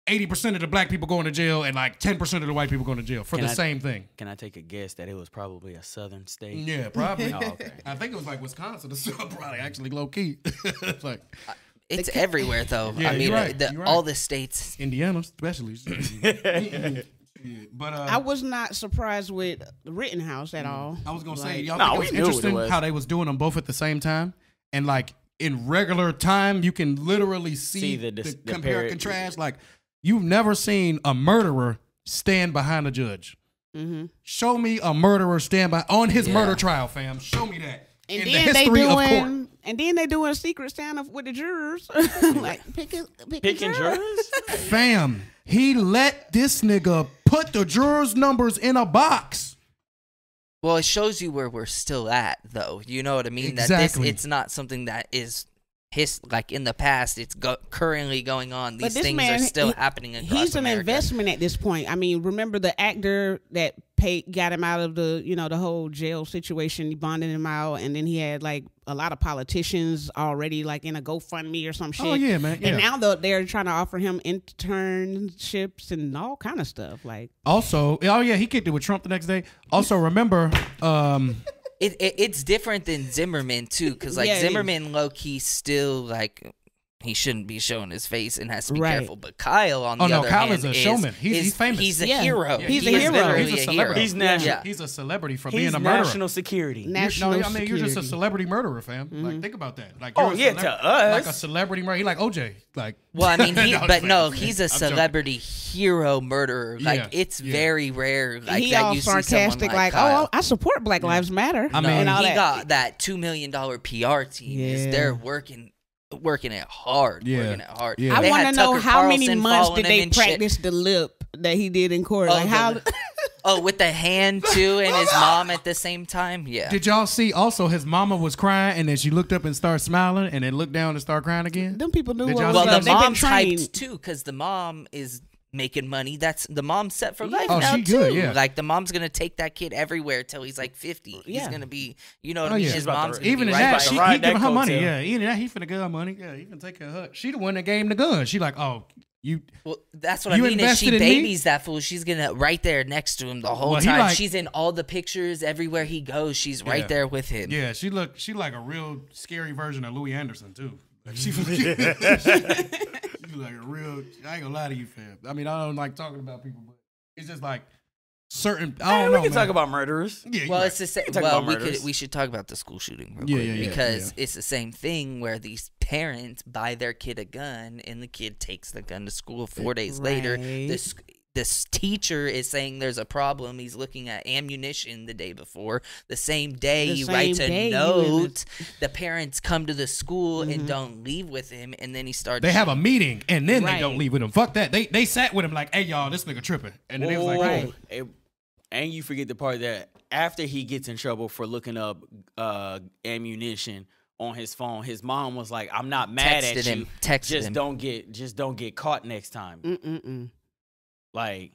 Speaker 1: 80% of the black people going to jail and like 10% of the white people going to jail for the same thing.
Speaker 4: Can I take a guess that it was probably a southern state?
Speaker 1: Yeah, probably.
Speaker 4: Oh, okay.
Speaker 1: I think it was like Wisconsin or something, probably actually low key. It's like
Speaker 3: it's everywhere though.
Speaker 1: Yeah,
Speaker 3: I mean,
Speaker 1: right.
Speaker 3: all the states,
Speaker 1: Indiana especially. But
Speaker 2: I was not surprised with Rittenhouse at all.
Speaker 1: I was gonna say,
Speaker 2: Like,
Speaker 1: y'all
Speaker 4: No,
Speaker 1: think it
Speaker 4: we
Speaker 1: was
Speaker 4: knew what it
Speaker 1: interesting
Speaker 4: was.
Speaker 1: how they was doing them both at the same time, and like in regular time, you can literally see the compare
Speaker 4: period.
Speaker 1: contrast. Like you've never seen a murderer stand behind a judge.
Speaker 2: Mm-hmm.
Speaker 1: Show me a murderer stand on his
Speaker 3: Yeah.
Speaker 1: murder trial, fam. Show me that.
Speaker 2: And
Speaker 1: in the
Speaker 2: then
Speaker 1: history of court.
Speaker 2: and then they doing a secret stand up with the jurors, like picking
Speaker 4: jurors?
Speaker 1: Fam, he let this nigga put the jurors' numbers in a box.
Speaker 3: well, it shows you where we're still at, though. You know what I mean?
Speaker 1: Exactly.
Speaker 3: That it's not something that is like in the past. It's currently going on. These
Speaker 2: this
Speaker 3: things
Speaker 2: man,
Speaker 3: are still happening across
Speaker 2: He's an
Speaker 3: America.
Speaker 2: investment at this point. I mean, remember the actor that got him out of the the whole jail situation. He bonded him out, and then he had like a lot of politicians already like in a GoFundMe or some shit.
Speaker 1: Oh yeah, man. Yeah.
Speaker 2: And now they're trying to offer him internships and all kind of stuff. Like
Speaker 1: Also, oh yeah, he kicked it with Trump the next day. Also, remember,
Speaker 3: It's different than Zimmerman too, because like
Speaker 2: Yeah, it
Speaker 3: Zimmerman, low key, still like he shouldn't be showing his face and has to be
Speaker 2: Right.
Speaker 3: careful. But Kyle, on the other
Speaker 1: Kyle
Speaker 3: hand,
Speaker 1: is a showman. He's famous.
Speaker 3: He's a
Speaker 2: Yeah.
Speaker 3: hero.
Speaker 2: Yeah, he's
Speaker 3: He
Speaker 2: a
Speaker 3: is
Speaker 2: hero.
Speaker 3: literally
Speaker 1: He's a
Speaker 3: a
Speaker 1: celebrity.
Speaker 3: hero.
Speaker 4: He's national.
Speaker 3: Yeah.
Speaker 1: he's a celebrity for
Speaker 4: He's
Speaker 1: being a murderer.
Speaker 4: national security.
Speaker 2: national.
Speaker 1: No, I mean you're just a
Speaker 2: security.
Speaker 1: celebrity murderer, fam. Like think about that. Like
Speaker 4: Oh,
Speaker 1: you're a
Speaker 4: yeah, to us.
Speaker 1: like a celebrity murderer. He like OJ. Like
Speaker 3: Well, I mean,
Speaker 1: No, I'm playing.
Speaker 3: he's a
Speaker 1: I'm joking.
Speaker 3: celebrity hero murderer. Like
Speaker 1: Yeah,
Speaker 3: it's
Speaker 1: yeah.
Speaker 3: very rare. Like
Speaker 2: He
Speaker 3: that
Speaker 2: all
Speaker 3: you see someone
Speaker 2: sarcastic, like,
Speaker 3: Kyle.
Speaker 2: "Oh, I support Black Lives Matter."
Speaker 1: I mean,
Speaker 3: No,
Speaker 2: and all
Speaker 3: he
Speaker 2: that.
Speaker 3: got that $2 million PR team.
Speaker 2: Yeah.
Speaker 3: They're working it hard.
Speaker 1: Yeah.
Speaker 3: Working it hard.
Speaker 1: Yeah.
Speaker 2: I
Speaker 3: They
Speaker 2: want to
Speaker 3: had
Speaker 2: know
Speaker 3: Tucker
Speaker 2: how many
Speaker 3: Carlson
Speaker 2: months
Speaker 3: following
Speaker 2: did
Speaker 3: him
Speaker 2: they
Speaker 3: and shit.
Speaker 2: practice the lip that he did in court?
Speaker 3: Oh,
Speaker 2: Like how?
Speaker 3: Oh, with the hand too, and his mom at the same time. Yeah.
Speaker 1: did y'all see? Also, his mama was crying, and then she looked up and started smiling, and then looked down and started crying again.
Speaker 2: Them people knew
Speaker 1: Did
Speaker 2: what
Speaker 1: y'all
Speaker 2: was
Speaker 1: see
Speaker 3: Well,
Speaker 2: up.
Speaker 3: the
Speaker 2: They've been
Speaker 3: mom's
Speaker 2: trained.
Speaker 3: hyped too, because the mom is making money. That's the mom's set for life
Speaker 1: Oh,
Speaker 3: now
Speaker 1: she
Speaker 3: too.
Speaker 1: good, yeah.
Speaker 3: Like the mom's gonna take that kid everywhere till he's like 50. He's
Speaker 2: Yeah.
Speaker 3: gonna be, you know what
Speaker 1: Oh,
Speaker 3: I mean?
Speaker 1: yeah.
Speaker 3: His
Speaker 1: She's
Speaker 4: about
Speaker 3: mom's
Speaker 4: to-
Speaker 3: gonna
Speaker 1: Even
Speaker 3: be
Speaker 1: in
Speaker 3: right
Speaker 1: that,
Speaker 3: by
Speaker 1: he
Speaker 3: her.
Speaker 4: ride
Speaker 1: giving her
Speaker 4: that
Speaker 1: money.
Speaker 4: coattail.
Speaker 1: Yeah, even in that, he finna give her money. Yeah, he finna take her. She the one that gave him the gun. She like, oh, you.
Speaker 3: Well, that's what I
Speaker 1: You
Speaker 3: mean. If
Speaker 1: invested
Speaker 3: she
Speaker 1: in me?
Speaker 3: babies that fool, she's gonna right there next to him the whole
Speaker 1: Well, he
Speaker 3: time.
Speaker 1: like-
Speaker 3: She's in all the pictures everywhere he goes. She's right
Speaker 1: Yeah.
Speaker 3: there with him.
Speaker 1: Yeah, she like a real scary version of Louis Anderson too. Like she like a real. I ain't gonna lie to you, fam. I mean, I don't like talking about people, but it's just like certain. I
Speaker 4: Hey,
Speaker 1: don't
Speaker 4: we
Speaker 1: know.
Speaker 4: can
Speaker 1: man.
Speaker 4: talk about murderers.
Speaker 1: Yeah,
Speaker 3: Well,
Speaker 1: you're
Speaker 3: it's the same.
Speaker 4: talk
Speaker 3: Well,
Speaker 4: about murders.
Speaker 3: we should talk about the school shooting real
Speaker 1: Yeah,
Speaker 3: quick
Speaker 1: yeah, yeah,
Speaker 3: because
Speaker 1: yeah.
Speaker 3: it's the same thing where these parents buy their kid a gun and the kid takes the gun to school 4 days later.
Speaker 2: Right.
Speaker 3: This teacher is saying there's a problem. He's looking at ammunition the day before. The same day
Speaker 2: The
Speaker 3: he
Speaker 2: same
Speaker 3: writes
Speaker 2: day
Speaker 3: a
Speaker 2: he
Speaker 3: note. The parents come to the school and don't leave with him, and then he starts.
Speaker 1: They have a meeting and then they
Speaker 2: Right.
Speaker 1: don't leave with him. Fuck that. They sat with him like, hey y'all, this nigga tripping, and then they was like,
Speaker 4: Whoa.
Speaker 1: oh.
Speaker 4: And you forget the part that after he gets in trouble for looking up ammunition on his phone, his mom was like, "I'm not mad
Speaker 3: Texted
Speaker 4: at
Speaker 3: him.
Speaker 4: you.
Speaker 3: Texted
Speaker 4: Just
Speaker 3: him.
Speaker 4: don't get caught next time."
Speaker 2: Mm-mm-mm.
Speaker 4: Like,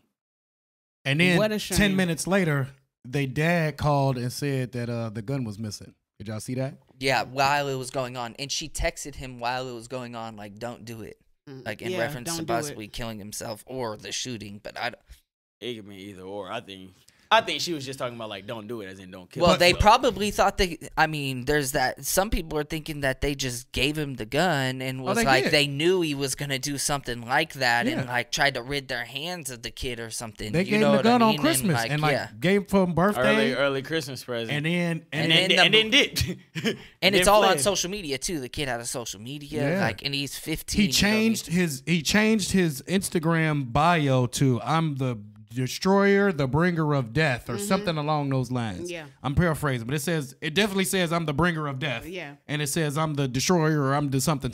Speaker 1: And then
Speaker 2: What a shame.
Speaker 1: 10 minutes later, they dad called and said that the gun was missing. Did y'all see that?
Speaker 3: Yeah, while it was going on, and she texted him while it was going on, like, "Don't do it," like in
Speaker 2: Yeah,
Speaker 3: reference to
Speaker 2: don't do it.
Speaker 3: possibly killing himself or the shooting. But I.
Speaker 4: it could be either or. I think she was just talking about like, don't do it, as in don't kill.
Speaker 3: Well,
Speaker 4: him.
Speaker 3: they probably thought they. I mean, there's that. Some people are thinking that they just gave him the gun and was
Speaker 1: they
Speaker 3: like
Speaker 1: did.
Speaker 3: they knew he was gonna do something like that
Speaker 1: Yeah.
Speaker 3: and like tried to rid their hands of the kid or something.
Speaker 1: They
Speaker 3: you
Speaker 1: gave
Speaker 3: know
Speaker 1: him the
Speaker 3: what
Speaker 1: gun
Speaker 3: I
Speaker 1: on
Speaker 3: mean?
Speaker 1: Christmas and like
Speaker 3: yeah.
Speaker 1: gave for him birthday.
Speaker 4: early Christmas present,
Speaker 1: And then
Speaker 3: then
Speaker 4: did.
Speaker 3: And it's all on social media too. The kid had a social media,
Speaker 1: Yeah.
Speaker 3: like, and he's 15.
Speaker 1: he
Speaker 3: you know what I mean?
Speaker 1: changed his Instagram bio to "I'm the destroyer, the bringer of death," or something along those lines.
Speaker 2: Yeah.
Speaker 1: I'm paraphrasing, but it definitely says "I'm the bringer of death."
Speaker 2: Yeah.
Speaker 1: And it says "I'm the destroyer" or "I'm the something."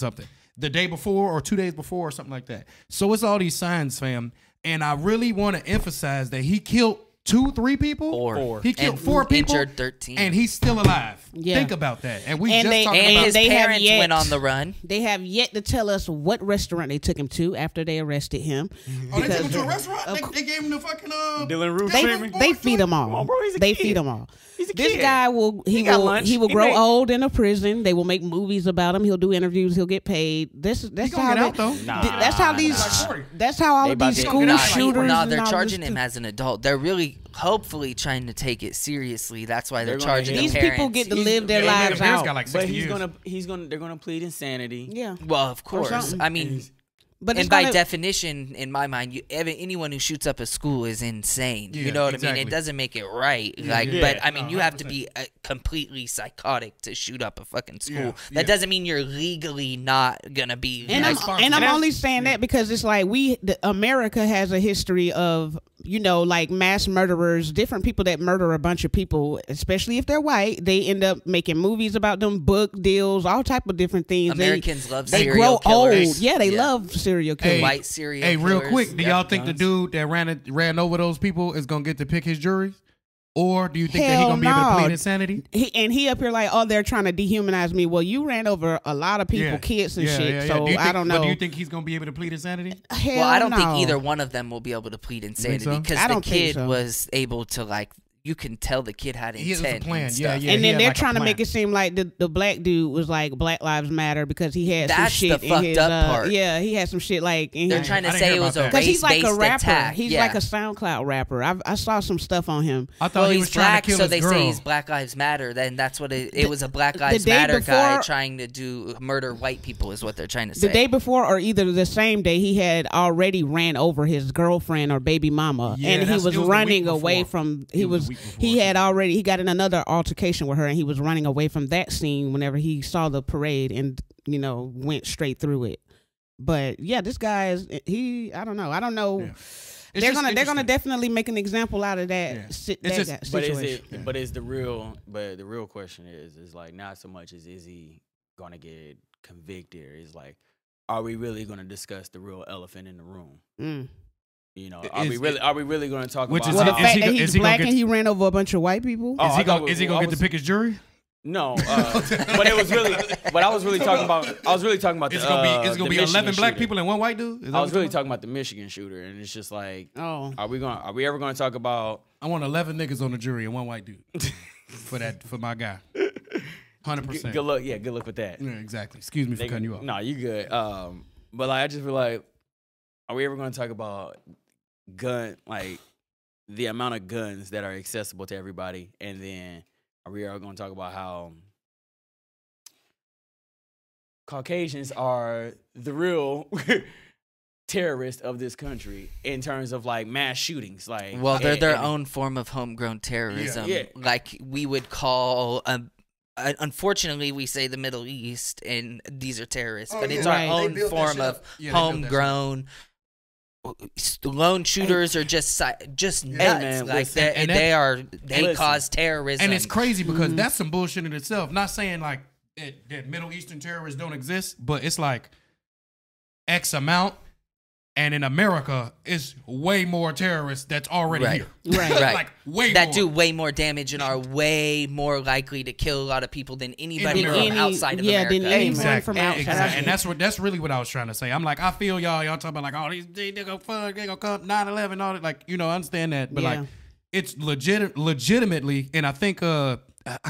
Speaker 1: The day before or 2 days before or something like that. So it's all these signs, fam. And I really want to emphasize that he killed 2-3 people.
Speaker 4: Four.
Speaker 1: He killed 4 people,
Speaker 3: injured 13,
Speaker 1: and he's still alive.
Speaker 2: Yeah.
Speaker 1: Think about that. And we
Speaker 2: And
Speaker 1: just
Speaker 2: they-
Speaker 1: talked
Speaker 2: and
Speaker 1: about
Speaker 3: his
Speaker 2: they have
Speaker 3: parents
Speaker 2: yet-
Speaker 3: went on the run.
Speaker 2: They have yet to tell us what restaurant they took him to after they arrested him.
Speaker 1: Oh, they took him to a
Speaker 2: Because
Speaker 1: restaurant. They gave him the fucking
Speaker 4: Dylan Roof
Speaker 2: they,
Speaker 4: treatment.
Speaker 2: they feed them all.
Speaker 4: Come on, bro, he's a
Speaker 2: they
Speaker 4: kid.
Speaker 2: feed them all.
Speaker 4: He's a
Speaker 2: This
Speaker 4: kid.
Speaker 2: guy will
Speaker 4: He got lunch.
Speaker 2: he will
Speaker 4: He
Speaker 2: grow
Speaker 4: made-
Speaker 2: old in a prison. They will make movies about him. He'll do interviews. He'll get paid. That's
Speaker 1: gonna
Speaker 2: how
Speaker 1: get out, though.
Speaker 2: that's how these
Speaker 1: nah.
Speaker 2: that's how all
Speaker 4: They
Speaker 2: of
Speaker 4: about
Speaker 2: these
Speaker 4: to-
Speaker 2: school
Speaker 4: Nah,
Speaker 2: shooters.
Speaker 3: No,
Speaker 2: and
Speaker 3: they're
Speaker 2: all
Speaker 3: charging
Speaker 2: this
Speaker 3: him
Speaker 2: stuff.
Speaker 3: as an adult. They're really, hopefully, trying to take it seriously. That's why they're
Speaker 4: They're gonna
Speaker 3: charging
Speaker 4: hit
Speaker 3: the
Speaker 2: These
Speaker 4: him.
Speaker 3: parents.
Speaker 2: people get to
Speaker 4: He's-
Speaker 2: live their
Speaker 4: yeah,
Speaker 2: lives
Speaker 1: the parents
Speaker 2: out.
Speaker 1: got like
Speaker 4: But
Speaker 1: 60 years.
Speaker 4: they're gonna plead insanity.
Speaker 2: Yeah,
Speaker 3: Well, of course.
Speaker 2: something.
Speaker 3: I mean,
Speaker 2: but
Speaker 3: and
Speaker 2: it's
Speaker 3: by
Speaker 2: gonna-
Speaker 3: definition, in my mind, anyone who shoots up a school is insane.
Speaker 1: Yeah,
Speaker 3: You know what I
Speaker 1: exactly.
Speaker 3: mean? It doesn't make it right. Like,
Speaker 4: yeah.
Speaker 3: but I mean,
Speaker 1: No,
Speaker 3: you have to
Speaker 1: 100%.
Speaker 3: be completely psychotic to shoot up a fucking school.
Speaker 1: Yeah,
Speaker 3: That
Speaker 1: yeah.
Speaker 3: doesn't mean you're legally not gonna be.
Speaker 2: And
Speaker 3: like,
Speaker 2: I'm only saying that because it's like America has a history of, you know, like mass murderers, different people that murder a bunch of people, especially if they're white. They end up making movies about them, book deals, all type of different things.
Speaker 3: Americans love
Speaker 2: they
Speaker 3: serial
Speaker 2: grow
Speaker 3: killers.
Speaker 2: old. Yeah, they love serial killers.
Speaker 3: white serial
Speaker 1: Hey, real
Speaker 3: killers.
Speaker 1: quick, do
Speaker 3: Yep.
Speaker 1: y'all think the dude that ran over those people is gonna get to pick his jury, or do you think that he
Speaker 2: Hell
Speaker 1: gonna be able to
Speaker 2: no.
Speaker 1: plead insanity?
Speaker 2: He up here like, oh, they're trying to dehumanize me. Well, you ran over a lot of people, kids and shit. So
Speaker 1: Do you think,
Speaker 2: I don't know.
Speaker 1: But do you think he's gonna be able to plead insanity?
Speaker 2: Hell
Speaker 3: Well, I don't
Speaker 2: no.
Speaker 3: think either one of them will be able to plead insanity
Speaker 1: so?
Speaker 3: because
Speaker 2: I
Speaker 3: the
Speaker 2: don't think
Speaker 3: kid
Speaker 2: so.
Speaker 3: was able to, like, you can tell the kid had
Speaker 1: He has a
Speaker 3: intent.
Speaker 1: plan.
Speaker 3: And
Speaker 1: Yeah,
Speaker 3: stuff.
Speaker 1: yeah.
Speaker 2: And
Speaker 1: he
Speaker 2: then
Speaker 1: had
Speaker 2: they're
Speaker 1: like a
Speaker 2: trying to
Speaker 1: plan.
Speaker 2: make it seem like the black dude was like Black Lives Matter because he had
Speaker 3: That's
Speaker 2: some shit
Speaker 3: the
Speaker 2: in
Speaker 3: fucked
Speaker 2: his
Speaker 3: up part.
Speaker 2: Yeah, he had some shit like in
Speaker 3: They're
Speaker 2: his,
Speaker 3: trying to
Speaker 1: I didn't
Speaker 3: say
Speaker 1: hear
Speaker 3: it was
Speaker 1: about
Speaker 3: a
Speaker 1: that.
Speaker 2: because he's like
Speaker 3: race-based
Speaker 2: a rapper.
Speaker 3: attack.
Speaker 2: He's
Speaker 3: Yeah.
Speaker 2: like a SoundCloud rapper. I saw some stuff on him.
Speaker 1: I thought
Speaker 3: Well,
Speaker 1: he
Speaker 3: he's
Speaker 1: was trying
Speaker 3: black,
Speaker 1: to kill
Speaker 3: so
Speaker 1: his
Speaker 3: they
Speaker 1: girl.
Speaker 3: say he's Black Lives Matter. Then that's what it was a Black Lives
Speaker 2: day
Speaker 3: Matter guy
Speaker 2: before-
Speaker 3: trying to murder white people is what they're trying to say.
Speaker 2: The day before, or either the same day, he had already ran over his girlfriend or baby mama,
Speaker 1: Yeah,
Speaker 2: and he
Speaker 1: it
Speaker 2: was
Speaker 1: was the
Speaker 2: running
Speaker 1: week
Speaker 2: away
Speaker 1: before.
Speaker 2: from.
Speaker 1: It was the week before,
Speaker 2: He got in another altercation with her, and he was running away from that scene whenever he saw the parade, and went straight through it. But yeah, this guy is I don't know.
Speaker 1: Yeah.
Speaker 2: They're gonna
Speaker 1: interesting.
Speaker 2: definitely make an example out of that.
Speaker 1: Yeah.
Speaker 2: That
Speaker 1: It's just-
Speaker 2: guy
Speaker 4: But
Speaker 2: situation.
Speaker 4: the real question is like not so much as is he gonna get convicted, or is like, are we really gonna discuss the real elephant in the room?
Speaker 2: Mm.
Speaker 4: Are we really gonna talk
Speaker 1: Which
Speaker 4: about
Speaker 1: is
Speaker 2: Well, the
Speaker 1: he-
Speaker 2: fact
Speaker 1: is
Speaker 2: that
Speaker 1: he
Speaker 2: he's
Speaker 1: gonna
Speaker 2: black
Speaker 1: get-
Speaker 2: and he ran over a bunch of white people.
Speaker 4: Oh,
Speaker 1: Is he
Speaker 4: I thought
Speaker 1: gonna get to pick his jury?
Speaker 4: No, but it was really. But I was really talking about.
Speaker 1: It's gonna
Speaker 4: the
Speaker 1: be
Speaker 4: Michigan
Speaker 1: 11 black
Speaker 4: shooter.
Speaker 1: people and one white dude. Is that
Speaker 4: I
Speaker 1: what
Speaker 4: was
Speaker 1: you're
Speaker 4: really
Speaker 1: talking
Speaker 4: talking about the Michigan shooter, and it's just like,
Speaker 2: Oh,
Speaker 4: are we ever gonna talk about?
Speaker 1: I want 11 niggas on the jury and one white dude for my guy. 100%.
Speaker 4: Good luck, yeah, good luck with that.
Speaker 1: Yeah, exactly. Excuse me for cutting you off.
Speaker 4: No, you good. But like, I just feel like, are we ever gonna talk about the amount of guns that are accessible to everybody, and then are we ever gonna talk about how Caucasians are the real terrorists of this country in terms of like mass shootings? Like,
Speaker 3: Well, they're their
Speaker 4: and-
Speaker 3: own form of homegrown terrorism.
Speaker 4: Yeah.
Speaker 3: Like we would call, unfortunately, we say the Middle East, and these are terrorists, but it's
Speaker 2: Right.
Speaker 3: our
Speaker 2: They
Speaker 3: own
Speaker 1: built that
Speaker 3: form
Speaker 1: shit
Speaker 3: of
Speaker 1: up. Yeah, they built that shit up.
Speaker 3: homegrown. Lone shooters are just nuts.
Speaker 4: man,
Speaker 3: like
Speaker 4: listen,
Speaker 1: and
Speaker 3: they
Speaker 4: listen.
Speaker 3: cause terrorism,
Speaker 1: And it's crazy because
Speaker 2: Mm-hmm.
Speaker 1: that's some bullshit in itself. Not saying like that Middle Eastern terrorists don't exist, but it's like X amount. And in America, it's way more terrorists that's already
Speaker 3: Right.
Speaker 1: here.
Speaker 2: right.
Speaker 3: Right.
Speaker 1: Like way
Speaker 3: that
Speaker 1: more.
Speaker 3: do way more damage and are way more likely to kill a lot of people than anybody
Speaker 1: In
Speaker 3: from
Speaker 1: America.
Speaker 3: outside of
Speaker 2: Yeah,
Speaker 3: America.
Speaker 2: than anyone
Speaker 1: Exactly.
Speaker 2: from outside.
Speaker 1: Exactly. And that's really what I was trying to say. I'm like, I feel y'all talking about like, oh, they gonna fuck, they gonna come 9/11, all that. Like, I understand that, but
Speaker 2: Yeah.
Speaker 1: like, it's legitimately, and I think I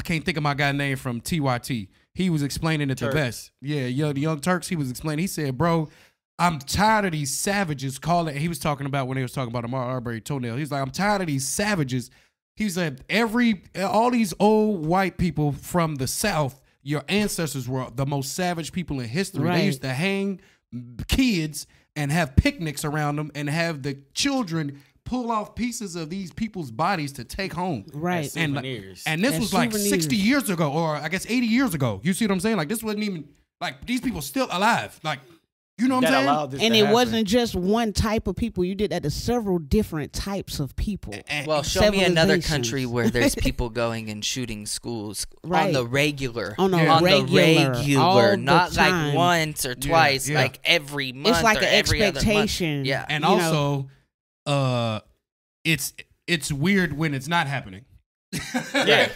Speaker 1: can't think of my guy name from TYT. He was explaining it the best. Yeah, the Young Turks. He was explaining. He said, bro, I'm tired of these savages calling. He was talking about when they was talking about Ahmaud Arbery toenail. He's like, I'm tired of these savages. He said, all these old white people from the South, your ancestors were the most savage people in history.
Speaker 2: Right.
Speaker 1: They used to hang kids and have picnics around them and have the children pull off pieces of these people's bodies to take home.
Speaker 2: Right.
Speaker 4: As souvenirs.
Speaker 1: And this
Speaker 2: As
Speaker 1: was like
Speaker 2: souvenirs.
Speaker 1: 60 years ago, or I guess 80 years ago. You see what I'm saying? Like, this wasn't even, like, these people still alive. Like, you know what I'm
Speaker 4: that
Speaker 1: saying?
Speaker 4: allowed this
Speaker 2: And
Speaker 4: to
Speaker 2: it
Speaker 4: happen.
Speaker 2: wasn't just one type of people. You did that to several different types of people.
Speaker 3: Well, show me another
Speaker 2: Civilizations.
Speaker 3: country where there's people going and shooting schools on
Speaker 2: Right.
Speaker 3: the regular.
Speaker 2: On a
Speaker 1: Yeah.
Speaker 2: regular, all the
Speaker 3: not
Speaker 2: time.
Speaker 3: like once or twice,
Speaker 1: yeah.
Speaker 3: like every month.
Speaker 2: It's like
Speaker 3: or
Speaker 2: an
Speaker 3: every other month.
Speaker 2: expectation.
Speaker 3: Yeah.
Speaker 1: And
Speaker 2: you know.
Speaker 1: also, it's it's weird when it's not happening.
Speaker 4: Yeah.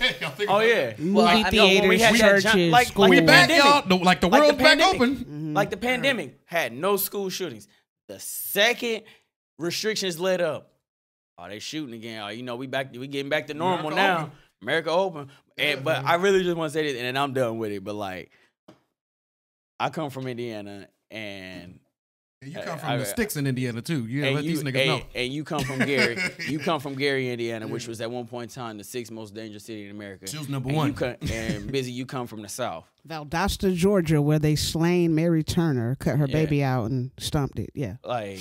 Speaker 4: Oh yeah.
Speaker 2: Movie theaters, churches,
Speaker 4: like
Speaker 2: schools.
Speaker 1: We back, y'all. Like the world's back open.
Speaker 2: Mm-hmm.
Speaker 4: Like the pandemic had no school shootings. The second restrictions let up, they shooting again. You know, we getting back to normal
Speaker 1: America
Speaker 4: now.
Speaker 1: open.
Speaker 4: America open. But I really just want to say this, and then I'm done with it. But like, I come from Indiana, and
Speaker 1: you come from the sticks in Indiana too. You let these niggas know.
Speaker 4: And you come from Gary. You come from Gary, Indiana, which was at one point in time the 6th most dangerous city in America.
Speaker 1: She was number one.
Speaker 4: And Busy, you come from the South.
Speaker 2: Valdosta, Georgia, where they slain Mary Turner, cut her baby out and stomped it. Yeah.
Speaker 4: Like,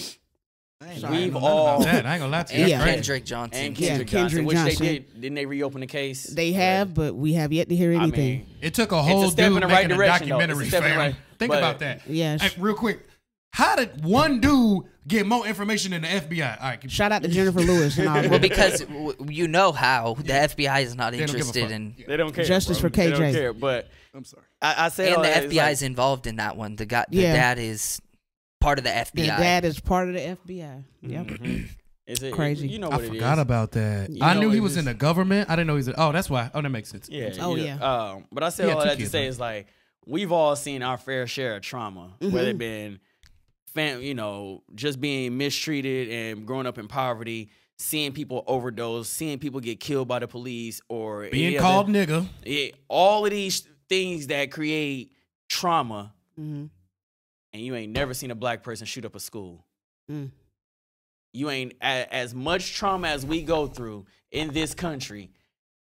Speaker 1: we've all. I ain't gonna lie to you.
Speaker 3: And Kendrick Johnson.
Speaker 4: And Kendrick Johnson, which they did. Didn't they reopen the case?
Speaker 2: They have, but we have yet to hear anything.
Speaker 4: I mean,
Speaker 1: it took a whole
Speaker 4: step
Speaker 1: dude
Speaker 4: in the right
Speaker 1: making
Speaker 4: direction,
Speaker 1: a documentary. Think about that.
Speaker 2: Yes.
Speaker 1: Hey, real quick. How did one dude get more information than the FBI? All right,
Speaker 2: shout out to Jennifer Lewis and all.
Speaker 3: Well, because you know how the FBI is not interested in.
Speaker 4: They don't care.
Speaker 2: Justice for KJ.
Speaker 4: They don't care, but
Speaker 1: I'm sorry.
Speaker 4: I say
Speaker 3: and the
Speaker 4: that
Speaker 3: FBI is involved in that one. The dad is part of the FBI.
Speaker 2: The dad is part of the FBI. Yep.
Speaker 4: Mm-hmm. Is it
Speaker 2: crazy?
Speaker 4: You know what
Speaker 1: I
Speaker 4: it is.
Speaker 1: forgot about that. I knew he was in the government. I didn't know he was. Oh, that's why. Oh, that makes sense.
Speaker 4: Yeah.
Speaker 2: Oh yeah.
Speaker 4: But I say all that to say is like we've all seen our fair share of trauma, whether it been just being mistreated and growing up in poverty, seeing people overdose, seeing people get killed by the police, or
Speaker 1: being called nigga.
Speaker 4: Yeah, all of these things that create trauma, and you ain't never seen a black person shoot up a school. You ain't as much trauma as we go through in this country,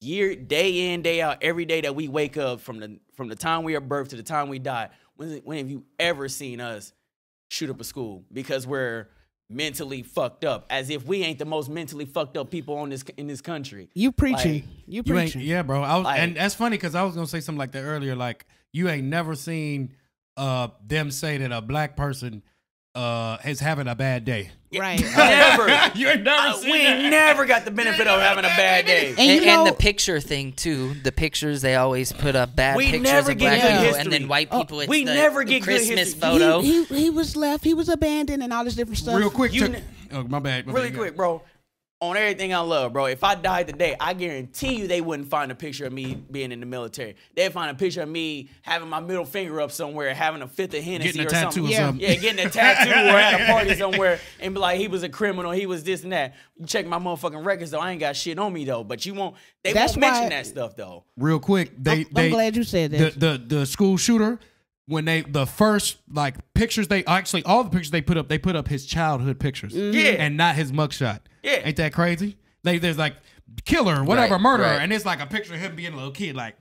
Speaker 4: day in, day out, every day that we wake up from the time we are birthed to the time we die. When have you ever seen us shoot up a school? Because we're mentally fucked up, as if we ain't the most mentally fucked up people in this country.
Speaker 2: You preaching?
Speaker 4: Like,
Speaker 2: you preaching?
Speaker 1: Yeah, bro. And that's funny because I was gonna say something like that earlier. Like you ain't never seen them say that a black person is having a bad day.
Speaker 2: Right.
Speaker 4: Never.
Speaker 1: You ain't never seen
Speaker 4: we
Speaker 1: that.
Speaker 4: never got the benefit of having a bad day.
Speaker 3: And the picture thing too. The pictures, they always put up bad pictures
Speaker 4: never
Speaker 3: of
Speaker 4: get
Speaker 3: black
Speaker 4: good
Speaker 3: people,
Speaker 4: history.
Speaker 3: and then white people. It's
Speaker 4: we
Speaker 3: the,
Speaker 4: never
Speaker 3: the
Speaker 4: get good
Speaker 3: Christmas
Speaker 4: history.
Speaker 3: photo.
Speaker 2: He was left. He was abandoned and all this different stuff.
Speaker 1: Real quick.
Speaker 4: Oh,
Speaker 1: my bad.
Speaker 4: Really quick, bro. On everything I love, bro. If I died today, I guarantee you they wouldn't find a picture of me being in the military. They'd find a picture of me having my middle finger up somewhere, having a fifth of Hennessy
Speaker 1: getting a
Speaker 4: or
Speaker 1: tattoo
Speaker 4: something.
Speaker 1: or something.
Speaker 4: Yeah, getting a tattoo or at a party somewhere and be like, he was a criminal, he was this and that. You check my motherfucking records though, I ain't got shit on me though. But they won't mention that stuff though.
Speaker 1: Real quick,
Speaker 2: I'm glad you said that.
Speaker 1: The school shooter, when the first like pictures all the pictures they put up his childhood pictures.
Speaker 4: Yeah.
Speaker 1: And not his mugshot.
Speaker 4: Yeah.
Speaker 1: Ain't that crazy? There's like killer, whatever, murderer,
Speaker 3: right.
Speaker 1: and it's like a picture of him being a little kid, like.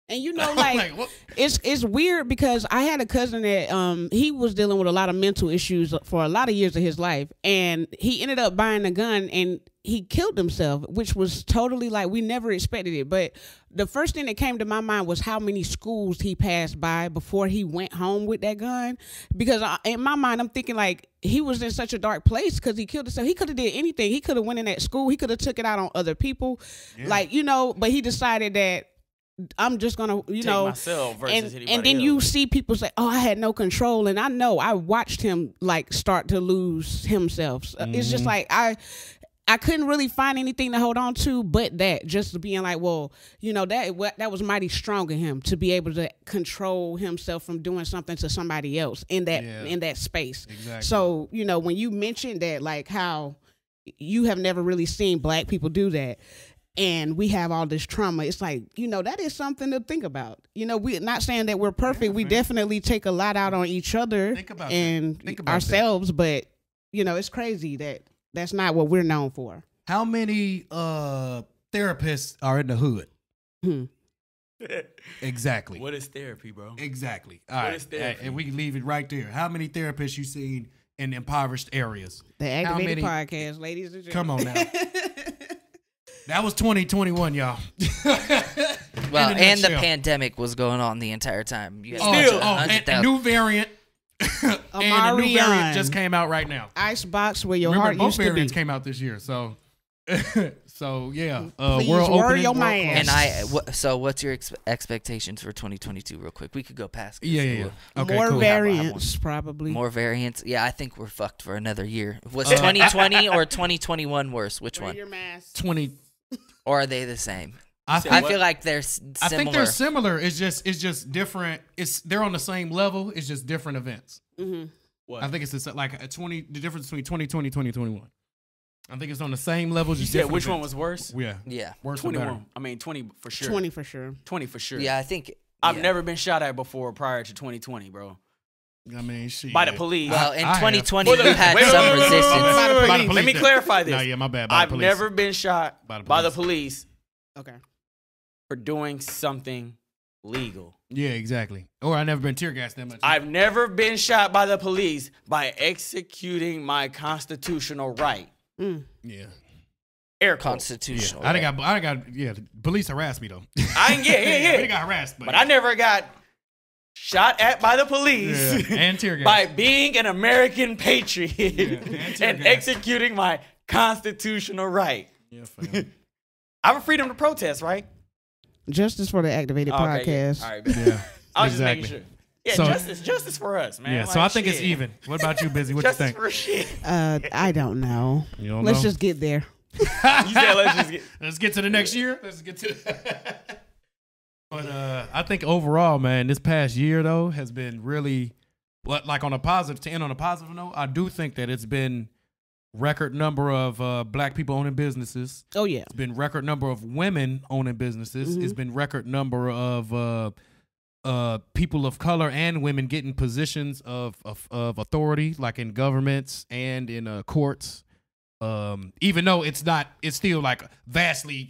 Speaker 2: And you know, like it's weird because I had a cousin that he was dealing with a lot of mental issues for a lot of years of his life, and he ended up buying a gun and he killed himself, which was totally like we never expected it. But the first thing that came to my mind was how many schools he passed by before he went home with that gun. Because in my mind, I'm thinking like he was in such a dark place because he killed himself. He could have did anything. He could have went in that school. He could have took it out on other people, but he decided that I'm just gonna, take
Speaker 4: myself versus
Speaker 2: and then
Speaker 4: else.
Speaker 2: You see people say, "Oh, I had no control," and I watched him like start to lose himself. It's just like I couldn't really find anything to hold on to, but that just being like, well, that was mighty strong in him to be able to control himself from doing something to somebody else in that space.
Speaker 1: Exactly.
Speaker 2: So when you mentioned that, like how you have never really seen black people do that. And we have all this trauma. It's like, that is something to think about. We're not saying that we're perfect. We definitely take a lot out on each other and ourselves. But, it's crazy that that's not what we're known for.
Speaker 1: How many therapists are in the hood? Exactly.
Speaker 4: What is therapy, bro?
Speaker 1: Exactly. All right. And we can leave it right there. How many therapists you seen in impoverished areas?
Speaker 2: The Activated Podcast, ladies and gentlemen.
Speaker 1: Come on now. That was 2021, y'all.
Speaker 3: Well, and the pandemic was going on the entire time. You
Speaker 1: and a new variant. And a new variant just came out right now.
Speaker 2: Icebox where your
Speaker 1: Remember,
Speaker 2: heart
Speaker 1: both
Speaker 2: used to be.
Speaker 1: variants came out this year, so So yeah,
Speaker 2: Please
Speaker 1: world
Speaker 2: wear
Speaker 1: opening.
Speaker 2: your mask.
Speaker 3: And so what's your expectations for 2022 real quick? We could go past this.
Speaker 1: Yeah. Okay,
Speaker 2: more
Speaker 1: cool.
Speaker 2: variants, probably.
Speaker 3: More variants. Yeah, I think we're fucked for another year. Was 2020 or 2021 worse? Which
Speaker 2: Wear
Speaker 3: one?
Speaker 2: your mask.
Speaker 1: 20.
Speaker 3: Or are they the same?
Speaker 1: I
Speaker 3: feel like they're similar.
Speaker 1: I think they're similar. It's just different. They're on the same level. It's just different events.
Speaker 2: Mm-hmm.
Speaker 4: What?
Speaker 1: I think it's like the difference between 2020 and 2021. I think it's on the same level. Just
Speaker 4: different which events. One was worse?
Speaker 1: Yeah. Worse
Speaker 4: 21. I mean, 20 for sure.
Speaker 2: 20 for sure.
Speaker 4: 20 for sure.
Speaker 3: Yeah, I think.
Speaker 4: I've never been shot at before prior to 2020, bro.
Speaker 1: I mean, shit.
Speaker 4: By the police.
Speaker 3: Well, in 2020, you had some resistance.
Speaker 4: Let me clarify this.
Speaker 1: No, yeah, my bad.
Speaker 4: I've never been shot by the police.
Speaker 2: Okay.
Speaker 4: For doing something legal.
Speaker 1: Yeah, exactly. Or I never been tear gassed that much.
Speaker 4: I've never been shot by the police by executing my constitutional right.
Speaker 1: Yeah.
Speaker 3: Air constitutional.
Speaker 1: Yeah. I got. The police harassed me though.
Speaker 4: I
Speaker 1: They got harassed,
Speaker 4: but I never got shot at by the police.
Speaker 1: Yeah. And tear gas.
Speaker 4: By being an American patriot and executing my constitutional right.
Speaker 1: Yeah, fam.
Speaker 4: I have a freedom to protest, right?
Speaker 2: Justice for the Activated podcast.
Speaker 4: Yeah. All right,
Speaker 1: yeah.
Speaker 4: I was just making sure. Yeah, so, justice for us, man.
Speaker 1: Yeah, so I think it's even. What about you, Busy? What you think?
Speaker 4: For shit.
Speaker 2: I don't know.
Speaker 1: You don't
Speaker 2: Let's
Speaker 1: know?
Speaker 2: just get there.
Speaker 4: You said
Speaker 1: let's get to the next year. Let's get to. But I think overall, man, this past year though has been really, like on a positive. To end on a positive note, I do think that it's been record number of black people owning businesses.
Speaker 2: Oh yeah,
Speaker 1: it's been record number of women owning businesses.
Speaker 2: Mm-hmm.
Speaker 1: It's been record number of people of color and women getting positions of authority, like in governments and in courts. Even though it's still like vastly,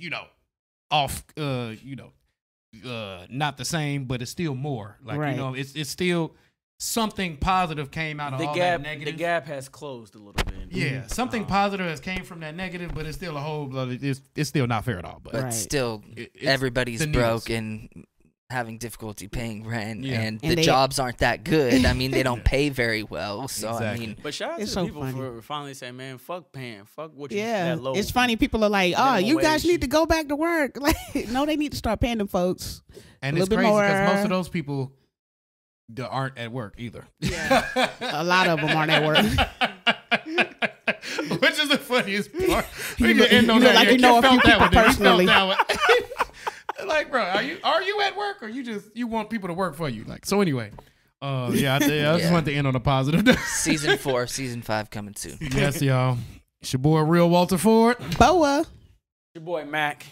Speaker 1: off, not the same, but it's still more. Like
Speaker 2: right.
Speaker 1: It's still. Something positive came out of all that negative.
Speaker 4: The gap has closed a little bit.
Speaker 1: Yeah, something positive has came from that negative, but it's still a whole. It's still not fair at all. But
Speaker 3: still, everybody's broke and having difficulty paying rent, and the jobs aren't that good. I mean, they don't pay very well. So exactly. I mean,
Speaker 4: but shout out to people for finally saying, "Man, fuck paying, fuck what you."
Speaker 2: Yeah,
Speaker 4: that low
Speaker 2: it's funny. People are like, "Oh, you guys need to go back to work." Like, no, they need to start paying them folks.
Speaker 1: And it's crazy because most of those people aren't at work either.
Speaker 2: Yeah, a lot of them aren't at work.
Speaker 1: Which is the funniest part.
Speaker 2: You look like you know a few people personally.
Speaker 1: Like, bro, are you at work or you want people to work for you? Like, so anyway. I just wanted to end on a positive.
Speaker 3: Season 4, Season 5 coming soon.
Speaker 1: Yes, y'all. It's your boy, Real Walter Ford.
Speaker 2: Boa.
Speaker 4: Your boy, Mac.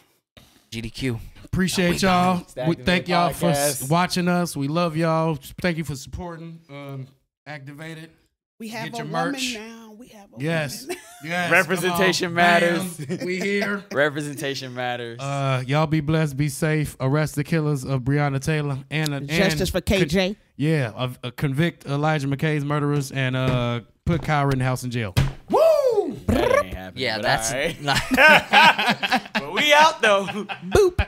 Speaker 3: GDQ.
Speaker 1: Appreciate y'all. We thank y'all for watching us. We love y'all. Thank you for supporting Activated.
Speaker 2: We have
Speaker 1: Get your
Speaker 2: woman
Speaker 1: merch.
Speaker 2: now. We have a
Speaker 1: yes.
Speaker 2: woman.
Speaker 1: Yes.
Speaker 4: Representation matters.
Speaker 1: We here.
Speaker 4: Representation matters.
Speaker 1: Y'all be blessed. Be safe. Arrest the killers of Breonna Taylor and
Speaker 2: justice for KJ.
Speaker 1: Convict Elijah McKay's murderers and put Kyle Rittenhouse in jail.
Speaker 4: Woo! That ain't happening,
Speaker 3: that's
Speaker 4: right. But we out though.
Speaker 2: Boop.